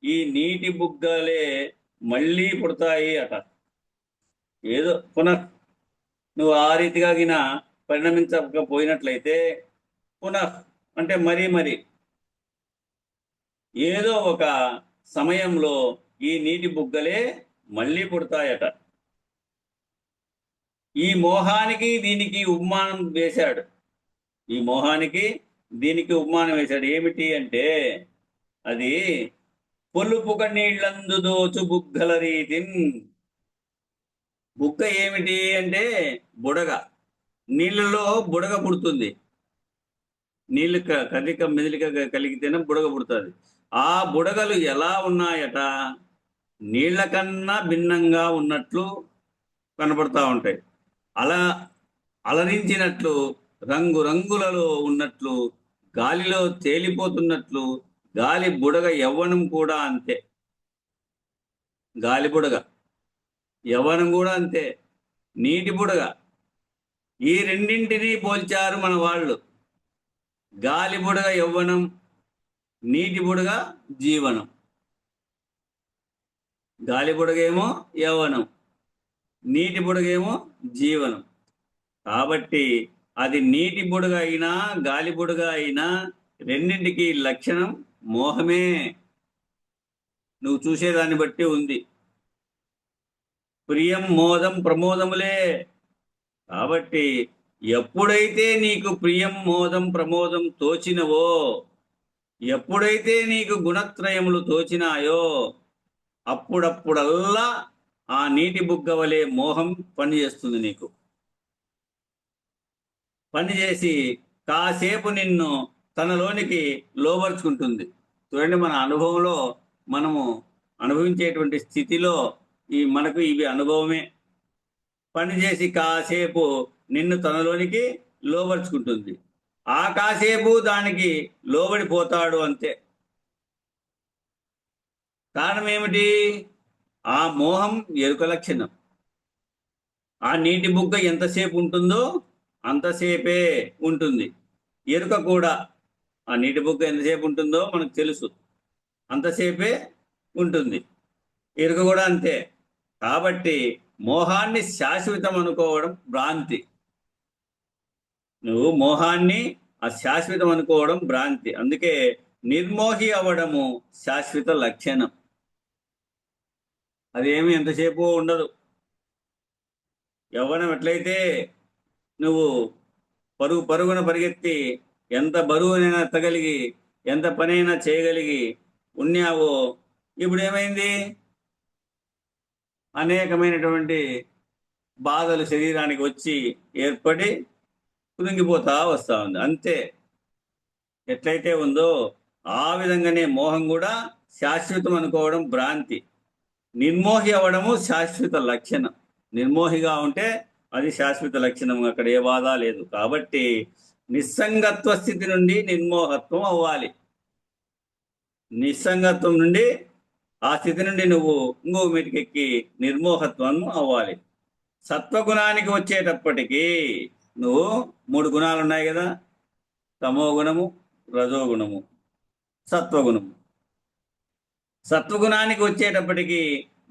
ఈ నీటి బుగ్గలే మళ్ళీ పుడతాయి అట. ఏదో పునః నువ్వు ఆ రీతిగా గిన పరిణమించకపోయినట్లయితే, పునః అంటే మరి ఏదో ఒక సమయంలో ఈ నీటి బుగ్గలే మళ్ళీ పుడతాయట. ఈ మోహానికి దీనికి ఉపమానం వేశాడు. ఈ మోహానికి దీనికి ఉపమానం వేశాడు. ఏమిటి అంటే, అది పొలుపుక నీళ్లందు దోచు బుగ్గల రీతిన్. బుగ్గ ఏమిటి అంటే బుడగ. నీళ్ళలో బుడగ పుడుతుంది. నీళ్ళు కదిలిక మెదిలిక కలిగితేనే బుడగ పుడుతుంది. ఆ బుడగలు ఎలా ఉన్నాయట, నీళ్ల కన్నా భిన్నంగా ఉన్నట్లు కనపడతా ఉంటాయి. అలా అలరించినట్లు, రంగులలో ఉన్నట్లు, గాలిలో తేలిపోతున్నట్లు. గాలి బుడగ యవ్వనం కూడా అంతే. గాలి బుడగ యవ్వనం కూడా అంతే. నీటి బుడగ. ఈ రెండింటినీ పోల్చారు మన వాళ్ళు. గాలి బుడగ యవ్వనం, నీటి బుడగ జీవనం. గాలి బుడగేమో యవ్వనం, నీటి బుడగేమో జీవనం. కాబట్టి అది నీటి బుడగ అయినా గాలి బుడగ అయినా రెండింటికి లక్షణం మోహమే. నువ్వు చూసేదాన్ని బట్టి ఉంది. ప్రియం మోదం ప్రమోదములే. కాబట్టి ఎప్పుడైతే నీకు ప్రియం మోదం ప్రమోదం తోచినవో, ఎప్పుడైతే నీకు గుణత్రయములు తోచినాయో, అప్పుడప్పుడల్లా ఆ నీటి బుగ్గ వలె మోహం పనిచేస్తుంది. నీకు పనిచేసి కాసేపు నిన్ను తనలోనికి లోబరుచుకుంటుంది. చూడండి, మన అనుభవంలో మనము అనుభవించేటువంటి స్థితిలో మనకు ఇవి అనుభవమే. పనిచేసి కాసేపు నిన్ను తనలోనికి లోబరుచుకుంటుంది. ఆ కాసేపు దానికి లోబడిపోతాడు అంతే. కారణం ఏమిటి? ఆ మోహం ఎరుక లక్షణం. ఆ నీటి బుగ్గ ఎంతసేపు ఉంటుందో అంతసేపే ఉంటుంది. ఎరుక కూడా ఆ నీటి బుగ్గ ఎంతసేపు ఉంటుందో మనకు తెలుసు, అంతసేపే ఉంటుంది. ఎరుక కూడా అంతే. కాబట్టి మోహాన్ని శాశ్వతం అనుకోవడం భ్రాంతి. నువ్వు మోహాన్ని అశాశ్వతం అనుకోవడం భ్రాంతి. అందుకే నిర్మోహి అవ్వడము శాశ్వత లక్షణం. అదేమి ఎంతసేపు ఉండదు. యవ్వనం ఎట్లయితే నువ్వు పరుగున పరిగెత్తి ఎంత బరువునైనా ఎత్తగలిగి ఎంత పనైనా చేయగలిగి ఉన్నావో, ఇప్పుడు ఏమైంది? అనేకమైనటువంటి బాధలు శరీరానికి వచ్చి ఏర్పడి కృంగిపోతా వస్తూ ఉంది. అంతే. ఎట్లయితే ఉందో ఆ విధంగానే మోహం కూడా శాశ్వతం అనుకోవడం భ్రాంతి. నిర్మోహి అవ్వడము శాశ్వత లక్షణం. నిర్మోహిగా ఉంటే అది శాశ్వత లక్షణం. అక్కడ ఏ బాధ లేదు. కాబట్టి నిస్సంగత్వ స్థితి నుండి నిర్మోహత్వం అవ్వాలి. నిస్సంగత్వం నుండి ఆ స్థితి నుండి నువ్వు ఇంకో మెటికెక్కి నిర్మోహత్వం అవ్వాలి. సత్వగుణానికి వచ్చేటప్పటికీ నువ్వు 3 గుణాలు ఉన్నాయి కదా, తమో గుణము, రజోగుణము, సత్వగుణము. సత్వగుణానికి వచ్చేటప్పటికి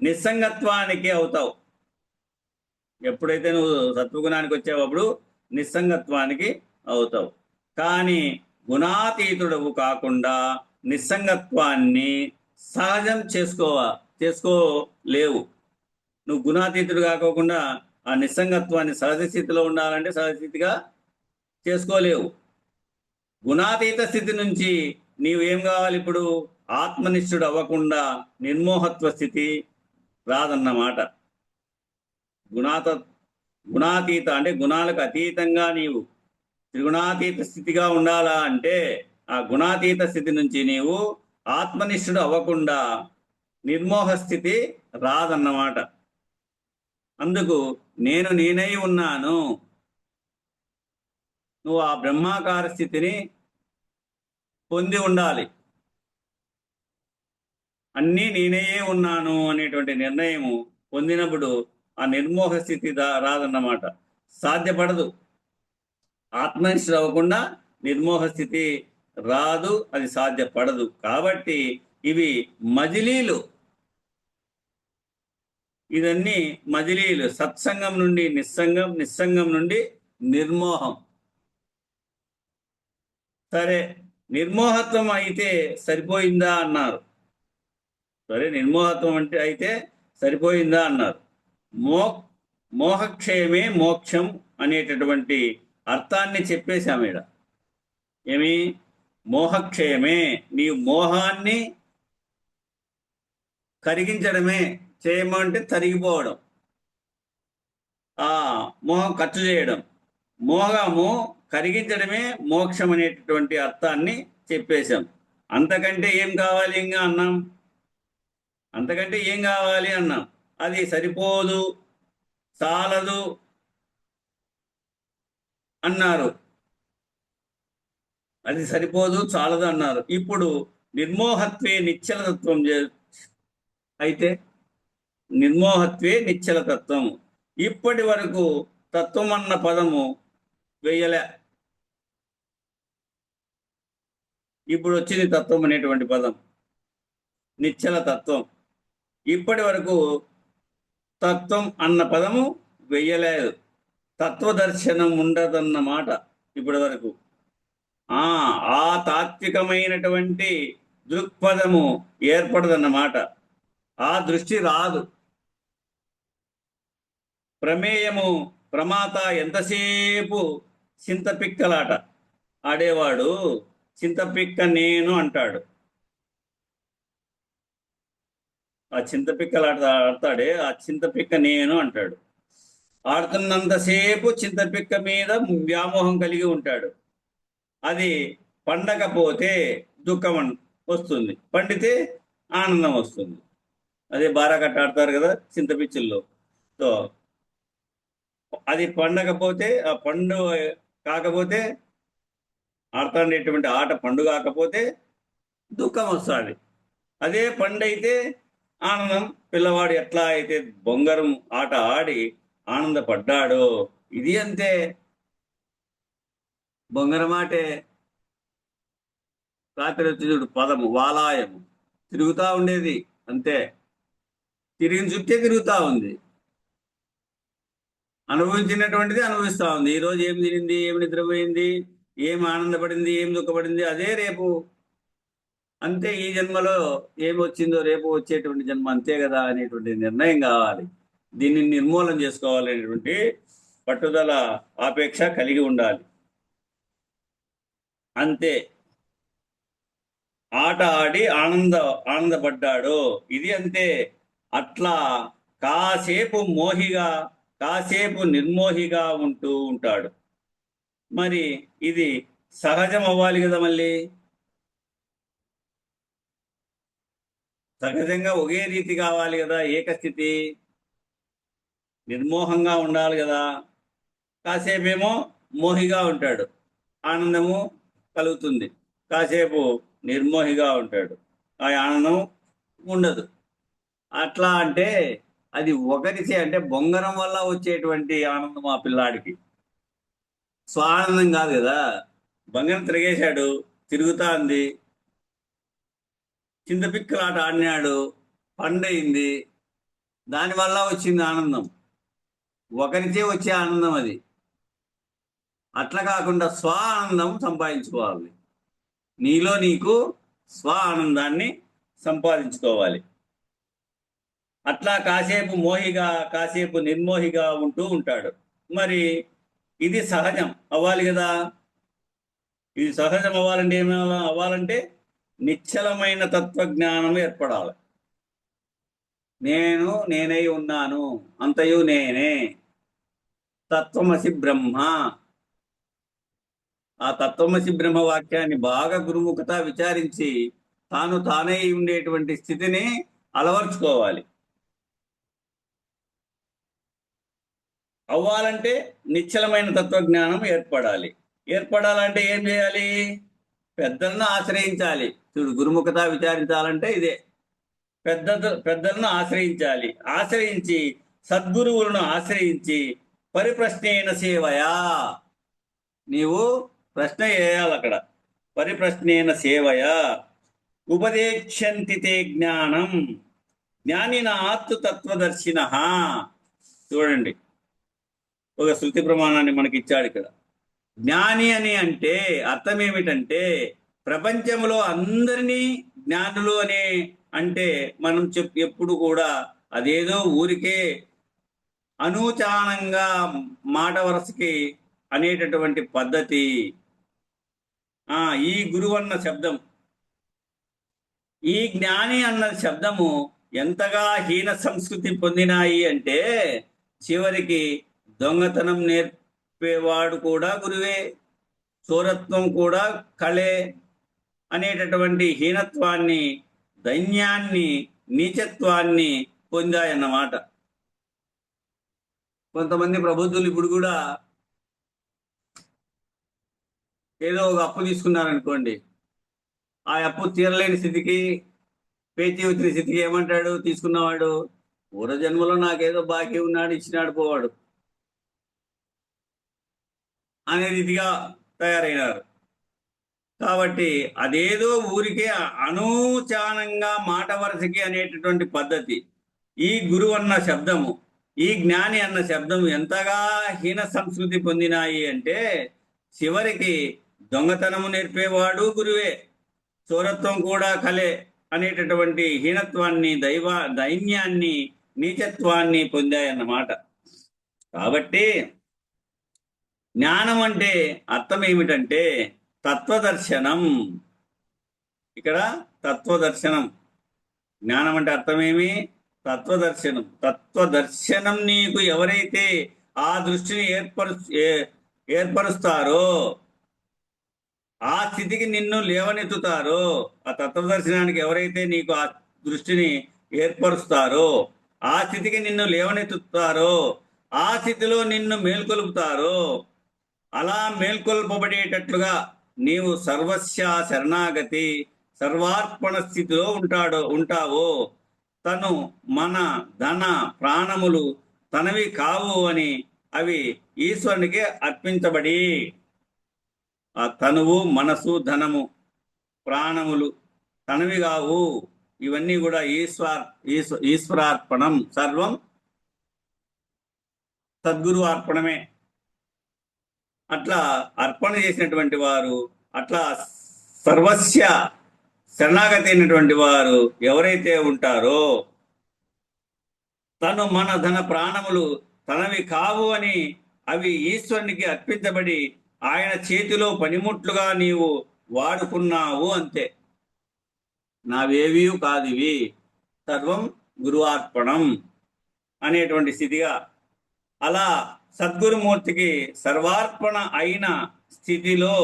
నిస్సంగత్వానికి అవుతావు. ఎప్పుడైతే నువ్వు సత్వగుణానికి వచ్చేటప్పుడు నిస్సంగత్వానికి అవుతావు. కానీ గుణాతీతుడవు కాకుండా నిస్సంగత్వాన్ని సహజం చేసుకోలేవు. నువ్వు గుణాతీతుడు కాకోకుండా ఆ నిస్సంగత్వాన్ని సహజ స్థితిలో ఉండాలంటే సహజస్థితిగా చేసుకోలేవు. గుణాతీత స్థితి నుంచి నీవేం కావాలి? ఇప్పుడు ఆత్మనిష్ఠుడు అవ్వకుండా నిర్మోహత్వ స్థితి రాదన్నమాట. గుణాతీత అంటే గుణాలకు అతీతంగా నీవు త్రిగుణాతీత స్థితిగా ఉండాలా అంటే ఆ గుణాతీత స్థితి నుంచి నీవు ఆత్మనిష్ఠుడు అవ్వకుండా నిర్మోహ స్థితి రాదన్నమాట. అందుకు నేను నేనై ఉన్నాను. నువ్వు ఆ బ్రహ్మాకార స్థితిని పొంది ఉండాలి. అన్నీ నేనయ్యే ఉన్నాను అనేటువంటి నిర్ణయము పొందినప్పుడు ఆ నిర్మోహ స్థితి రాదన్నమాట. సాధ్యపడదు. ఆత్మనిష్ఠ అవ్వకుండా నిర్మోహ స్థితి రాదు, అది సాధ్యపడదు. కాబట్టి ఇవి మజిలీలు. ఇవన్నీ మజిలీలు. సత్సంగం నుండి నిస్సంగం, నిస్సంగం నుండి నిర్మోహం. సరే, నిర్మోహత్వం అయితే సరిపోయిందా అన్నారు. సరే, నిర్మోహత్వం అంటే అయితే సరిపోయిందా అన్నారు. మో మోహక్షయమే మోక్షం అనేటటువంటి అర్థాన్ని చెప్పేశాం ఈడ. ఏమి? మోహక్షయమే, నీ మోహాన్ని కరిగించడమే. చేయమంటే తరిగిపోవడం, ఆ మోహం ఖర్చు చేయడం. మోహము కరిగించడమే మోక్షం అనేటటువంటి అర్థాన్ని చెప్పేశాం. అంతకంటే ఏం కావాలి ఇంకా అన్నాం. అంతకంటే ఏం కావాలి అన్నాం. అది సరిపోదు, చాలదు అన్నారు. అది సరిపోదు, చాలదు అన్నారు. ఇప్పుడు నిర్మోహత్వే నిశ్చలతత్వం అయితే నిర్మోహత్వే నిశ్చలతత్వం. ఇప్పటి వరకు తత్వం అన్న పదము వేయలే. ఇప్పుడు వచ్చింది తత్వం అనేటువంటి పదం, నిశ్చల తత్వం. ఇప్పటి వరకు తత్వం అన్న పదము వెయ్యలేదు. తత్వదర్శనం ఉండదన్నమాట ఇప్పటి వరకు. ఆ తాత్వికమైనటువంటి దృక్పథము ఏర్పడదన్నమాట. ఆ దృష్టి రాదు. ప్రమేయము ప్రమాత ఎంతసేపు చింతపిక్కలాట ఆడేవాడు చింతపిక్క నేను అంటాడు. ఆ చింతపిక్కలాట ఆడతాడే, ఆ చింతపిక్క నేను అంటాడు. ఆడుతున్నంతసేపు చింతపిక్క మీద వ్యామోహం కలిగి ఉంటాడు. అది పండకపోతే దుఃఖం వస్తుంది, పండితే ఆనందం వస్తుంది. అదే బారాకట్ట ఆడతారు కదా చింతపిచ్చిల్లో. సో అది పండకపోతే, ఆ పండు కాకపోతే, ఆడుతుండేటువంటి ఆట పండు కాకపోతే దుఃఖం వస్తుంది. అదే పండు అయితే ఆనందం. పిల్లవాడు ఎట్లా అయితే బొంగరం ఆట ఆడి ఆనందపడ్డాడో ఇది అంతే. బొంగరం ఆటే. రాత్రి వచ్చి చూడు పదము వాలాయము తిరుగుతూ ఉండేది అంతే. తిరిగిన చుట్టే తిరుగుతూ ఉంది. అనుభవించినటువంటిది అనుభవిస్తూ ఉంది. ఈరోజు ఏం తినింది, ఏమి నిద్రపోయింది, ఏం ఆనందపడింది, ఏం దుఃఖపడింది, అదే రేపు. అంతే. ఈ జన్మలో ఏమి వచ్చిందో రేపు వచ్చేటువంటి జన్మ అంతే కదా అనేటువంటి నిర్ణయం కావాలి. దీన్ని నిర్మూలన చేసుకోవాలనేటువంటి పట్టుదల, ఆపేక్ష కలిగి ఉండాలి. అంతే. ఆట ఆడి ఆనందపడ్డాడు ఇది అంతే. అట్లా కాసేపు మోహిగా, కాసేపు నిర్మోహిగా ఉంటూ ఉంటాడు. మరి ఇది సహజం అవ్వాలి కదా. మళ్ళీ సహజంగా ఒకే రీతి కావాలి కదా, ఏకస్థితి, నిర్మోహంగా ఉండాలి కదా. కాసేపేమో మోహిగా ఉంటాడు, ఆనందము కలుగుతుంది. కాసేపు నిర్మోహిగా ఉంటాడు, ఆ ఆనందం ఉండదు. అట్లా అంటే అది ఒకరిచే, అంటే బొంగరం వల్ల వచ్చేటువంటి ఆనందం ఆ పిల్లాడికి స్వానందం కాదు కదా. బంగారం తిరిగేశాడు, తిరుగుతా ఉంది. చింతపిక్కలాట ఆడినాడు, పండయింది, దానివల్ల వచ్చింది ఆనందం. ఒకరిచే వచ్చే ఆనందం అది. అట్లా కాకుండా స్వ ఆనందం సంపాదించుకోవాలి. నీలో నీకు స్వ ఆనందాన్ని సంపాదించుకోవాలి. అట్లా కాసేపు మోహిగా, కాసేపు నిర్మోహిగా ఉంటూ ఉంటాడు. మరి ఇది సహజం అవ్వాలి కదా. ఇది సహజం అవ్వాలంటే ఏమైనా అవ్వాలంటే నిశ్చలమైన తత్వజ్ఞానం ఏర్పడాలి. నేను నేనై ఉన్నాను, అంతయు నేనే, తత్వమసి బ్రహ్మ. ఆ తత్వమసి బ్రహ్మ వాక్యాన్ని బాగా గురుముఖత విచారించి తాను తానై ఉండేటువంటి స్థితిని అలవర్చుకోవాలి. అవ్వాలంటే నిశ్చలమైన తత్వజ్ఞానం ఏర్పడాలి. ఏర్పడాలంటే ఏం చేయాలి? పెద్దలను ఆశ్రయించాలి. చూడు, గురుముఖత విచారించాలంటే ఇదే. పెద్దలను ఆశ్రయించాలి. ఆశ్రయించి సద్గురువులను ఆశ్రయించి పరిప్రశ్నేన సేవయా, నీవు ప్రశ్న వేయాలి అక్కడ. పరిప్రశ్నేన సేవయా ఉపదేక్షంతి తే జ్ఞానం జ్ఞానినాత్తు తత్వదర్శిన. చూడండి, ఒక శృతి ప్రమాణాన్ని మనకి ఇచ్చాడు ఇక్కడ. జ్ఞాని అని అంటే అర్థం ఏమిటంటే, ప్రపంచంలో అందరినీ జ్ఞానులు అని అంటే మనం ఎప్పుడు కూడా అదేదో ఊరికే అనూచానంగా మాట వరసకి అనేటటువంటి పద్ధతి. ఈ గురువు అన్న శబ్దం, ఈ జ్ఞాని అన్న శబ్దము ఎంతగా హీన సంస్కృతి పొందినాయి అంటే, చివరికి దొంగతనం నేర్పేవాడు కూడా గురువే, చోరత్వం కూడా కళే అనేటటువంటి హీనత్వాన్ని, దైన్యాన్ని, నీచత్వాన్ని పొందాయన్నమాట. కొంతమంది ప్రబుద్ధులు ఇప్పుడు కూడా ఏదో ఒక అప్పు తీసుకున్నారనుకోండి, ఆ అప్పు తీరలేని స్థితికి, పేచీ వచ్చిన స్థితికి ఏమంటాడు తీసుకున్నవాడు? పూర్వజన్మలో నాకేదో బాకీ ఉన్నాడు, ఇచ్చినాడు పోవాడు అనే రీతిగా తయారైనారు. కాబట్టి అదేదో ఊరికే అనూచానంగా మాట వరసకి అనేటటువంటి పద్ధతి. ఈ గురువు అన్న శబ్దము, ఈ జ్ఞాని అన్న శబ్దము ఎంతగా హీన సంస్కృతి పొందినాయి అంటే, చివరికి దొంగతనము నేర్పేవాడు గురువే, చోరత్వం కూడా కలే అనేటటువంటి హీనత్వాన్ని, దైన్యాన్ని, నీచత్వాన్ని పొందాయన్నమాట. కాబట్టి జ్ఞానం అంటే అర్థం ఏమిటంటే తత్వదర్శనం. ఇక్కడ తత్వదర్శనం. జ్ఞానం అంటే అర్థమేమి? తత్వదర్శనం. తత్వదర్శనం నీకు ఎవరైతే ఆ దృష్టిని ఏర్పరుస్తారో, ఆ స్థితికి నిన్ను లేవనెత్తుతారో, ఆ తత్వదర్శనానికి ఎవరైతే నీకు ఆ దృష్టిని ఏర్పరుస్తారో, ఆ స్థితికి నిన్ను లేవనెత్తుతారో, ఆ స్థితిలో నిన్ను మేల్కొలుపుతారో, అలా మేల్కొల్పబడేటట్లుగా నీవు సర్వస్య శరణాగతి, సర్వార్పణ స్థితిలో ఉంటావో, తను మన ధన ప్రాణములు తనవి కావు అని అవి ఈశ్వరునికి అర్పించబడి, ఆ తనువు, మనసు, ధనము, ప్రాణములు తనవి కావు, ఇవన్నీ కూడా ఈశ్వరార్పణం. సర్వం సద్గురు అర్పణమే. అట్లా అర్పణ చేసినటువంటి వారు, అట్లా సర్వస్య శరణాగతి అయినటువంటి వారు ఎవరైతే ఉంటారో, తను మన ధన ప్రాణములు తనవి కావు అని అవి ఈశ్వరునికి అర్పించబడి ఆయన చేతిలో పనిముట్లుగా నీవు వాడుకున్నావు అంతే. నావేవీ కాదివి, సర్వం గురువార్పణం అనేటువంటి స్థితిగా, అలా సద్గురుమూర్తికి సర్వార్పణ అయిన స్థితిలో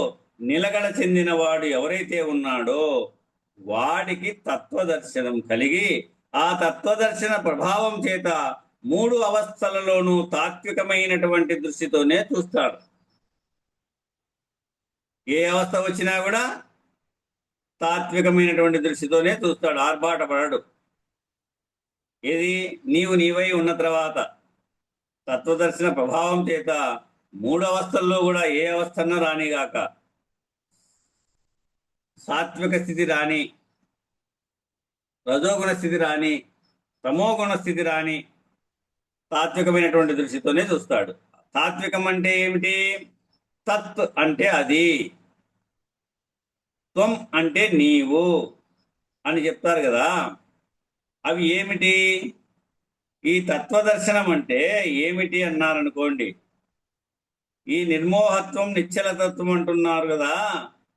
నిలకడ చెందిన వాడు ఎవరైతే ఉన్నాడో వాడికి తత్వదర్శనం కలిగి, ఆ తత్వదర్శన ప్రభావం చేత 3 అవస్థలలోనూ తాత్వికమైనటువంటి దృష్టితోనే చూస్తాడు. ఏ అవస్థ వచ్చినా కూడా తాత్వికమైనటువంటి దృష్టితోనే చూస్తాడు, ఆర్భాటపడడు. ఇది నీవు నీవై ఉన్న తర్వాత తత్వదర్శన ప్రభావం చేత 3 అవస్థల్లో కూడా ఏ అవస్థన్నా రానిగాక, సాత్విక స్థితి రాని, రజోగుణ స్థితి రాని, తమోగుణ స్థితి రాని, తాత్వికమైనటువంటి దృష్టితోనే చూస్తాడు. తాత్వికం అంటే ఏమిటి? తత్ అంటే అది, త్వం అంటే నీవు అని చెప్తారు కదా. అవి ఏమిటి? ఈ తత్వదర్శనం అంటే ఏమిటి అన్నారనుకోండి, ఈ నిర్మోహత్వం, నిశ్చలతత్వం అంటున్నారు కదా.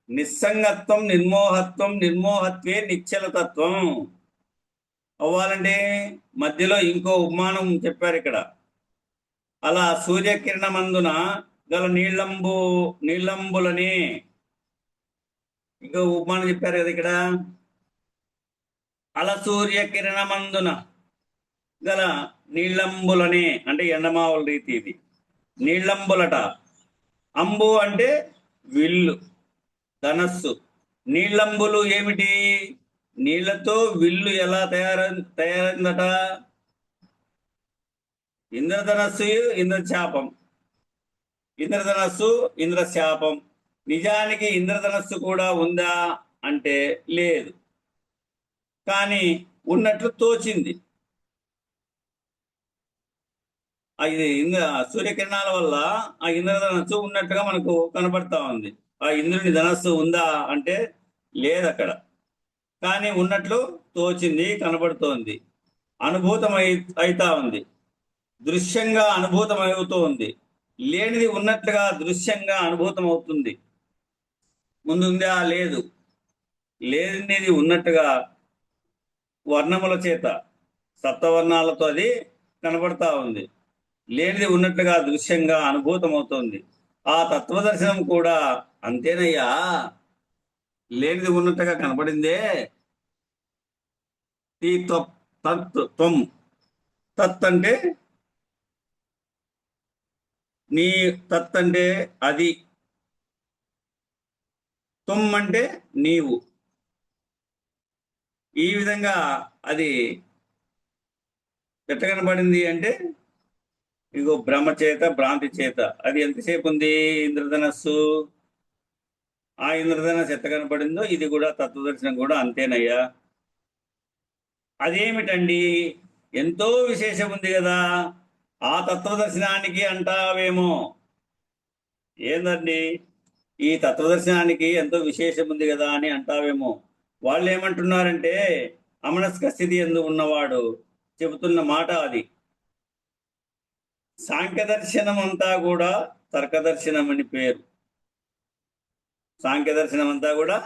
నిస్సంగత్వం, నిర్మోహత్వం, నిర్మోహత్వే నిశ్చలతత్వం అవ్వాలంటే మధ్యలో ఇంకో ఉపమానం చెప్పారు ఇక్కడ. అలా సూర్యకిరణమందున గల నీళ్ళంబులని ఇంకో ఉపమానం చెప్పారు కదా ఇక్కడ. అలా సూర్యకిరణమందున గల నీళ్ళంబులని అంటే ఎండమావుల రీతి ఇది. నీళ్ళంబులట. అంబు అంటే విల్లు, ధనస్సు. నీళ్ళంబులు ఏమిటి? నీళ్లతో విల్లు ఎలా తయారైందట? ఇంద్రధనస్సు, ఇంద్రచాపం. ఇంద్రధనస్సు, ఇంద్రశాపం. నిజానికి ఇంద్రధనస్సు కూడా ఉందా అంటే లేదు, కానీ ఉన్నట్లు తోచింది. ఇది సూర్యకిరణాల వల్ల ఆ ఇంద్రధనస్సు ఉన్నట్టుగా మనకు కనబడతా ఉంది. ఆ ఇంద్రుని ధనస్సు ఉందా అంటే లేదు అక్కడ, కానీ ఉన్నట్లు తోచింది, కనబడుతోంది, అనుభూతం అయితా ఉంది, దృశ్యంగా అనుభూతం అవుతూ ఉంది. లేనిది ఉన్నట్లుగా దృశ్యంగా అనుభూతం అవుతుంది. ముందుందా? లేదు. లేనిది ఉన్నట్టుగా వర్ణముల చేత, సప్తవర్ణాలతో అది కనబడతా ఉంది. లేనిది ఉన్నట్లుగా దృశ్యంగా అనుభూతం అవుతోంది. ఆ తత్వదర్శనం కూడా అంతేనయ్యా. లేనిది ఉన్నట్టుగా కనబడిందే. ఈ తత్ త్వం. తత్ అంటే నీ, తత్ అంటే అది, త్వం అంటే నీవు. ఈ విధంగా అది ఎట్ట కనబడింది అంటే, ఇగో భ్రమ చేత, భ్రాంతి చేత. అది ఎంతసేపు ఉంది ఇంద్రధనస్సు? ఆ ఇంద్రధనస్సు ఎట్ట కనబడిందో ఇది కూడా తత్వదర్శనం కూడా అంతేనయ్యా. అదేమిటండి? ఎంతో విశేషం ఉంది కదా. ఆ తత్వదర్శనానికి అంటావేమో. ఏందండి, ఈ తత్వదర్శనానికి ఎంతో విశేషం ఉంది కదా అని అంటావేమో. వాళ్ళు ఏమంటున్నారంటే, అమనస్క స్థితి ఎందు ఉన్నవాడు చెబుతున్న మాట అది. సాంఖ్యదర్శనం అంతా కూడా తర్కదర్శనం అని పేరు. సాంఖ్యదర్శనం అంతా కూడా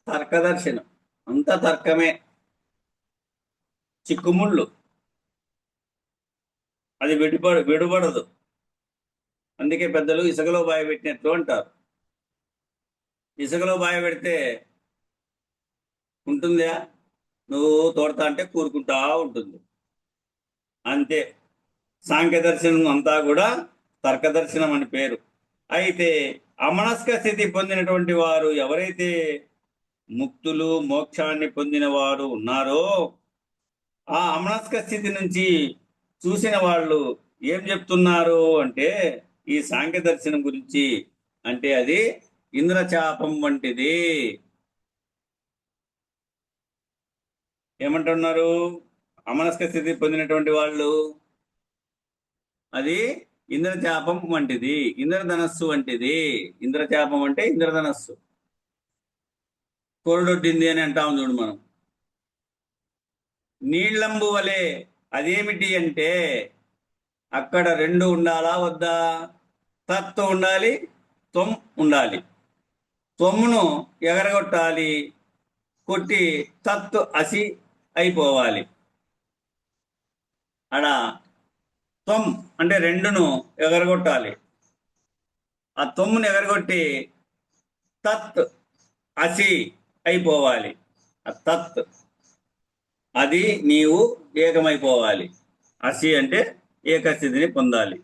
తర్కదర్శనం, అంతా తర్కమే, చిక్కుముళ్ళు. అది విడుబడదు. అందుకే పెద్దలు ఇసుకలో బాయ పెట్టినట్లు అంటారు. ఇసుకలో బాయ పెడితే ఉంటుందా? నువ్వు తోడతా అంటే కూరుకుంటా ఉంటుంది. అంతే. సాంఖ్యదర్శనం అంతా కూడా తర్కదర్శనం అని పేరు. అయితే అమనస్క స్థితి పొందినటువంటి వారు, ఎవరైతే ముక్తులు, మోక్షాన్ని పొందిన వారు ఉన్నారో, ఆ అమనస్క స్థితి నుంచి చూసిన వాళ్ళు ఏం చెప్తున్నారు అంటే, ఈ సాంఖ్య దర్శనం గురించి అంటే అది ఇంద్రచాపం వంటిది. ఏమంటున్నారు? అమనస్క స్థితి పొందినటువంటి వాళ్ళు అది ఇంద్రచాపం వంటిది, ఇంద్రధనస్సు వంటిది. ఇంద్రచాపం అంటే ఇంద్రధనస్సు. కోరడొడ్డింది అని అంటాం చూడు మనం. నీళ్లంబు వలె. అదేమిటి అంటే, అక్కడ రెండు ఉండాలా వద్దా? తత్ ఉండాలి, త్వం ఉండాలి. త్వమును ఎగరగొట్టాలి, కొట్టి తత్ అసి అయిపోవాలి. అడ త్వం అంటే రెండును ఎగరగొట్టాలి. ఆ త్వమ్మును ఎగరగొట్టి తత్ అసి అయిపోవాలి. ఆ తత్, అది నీవు ఏకమైపోవాలి. అసి అంటే ఏకస్థితిని పొందాలి.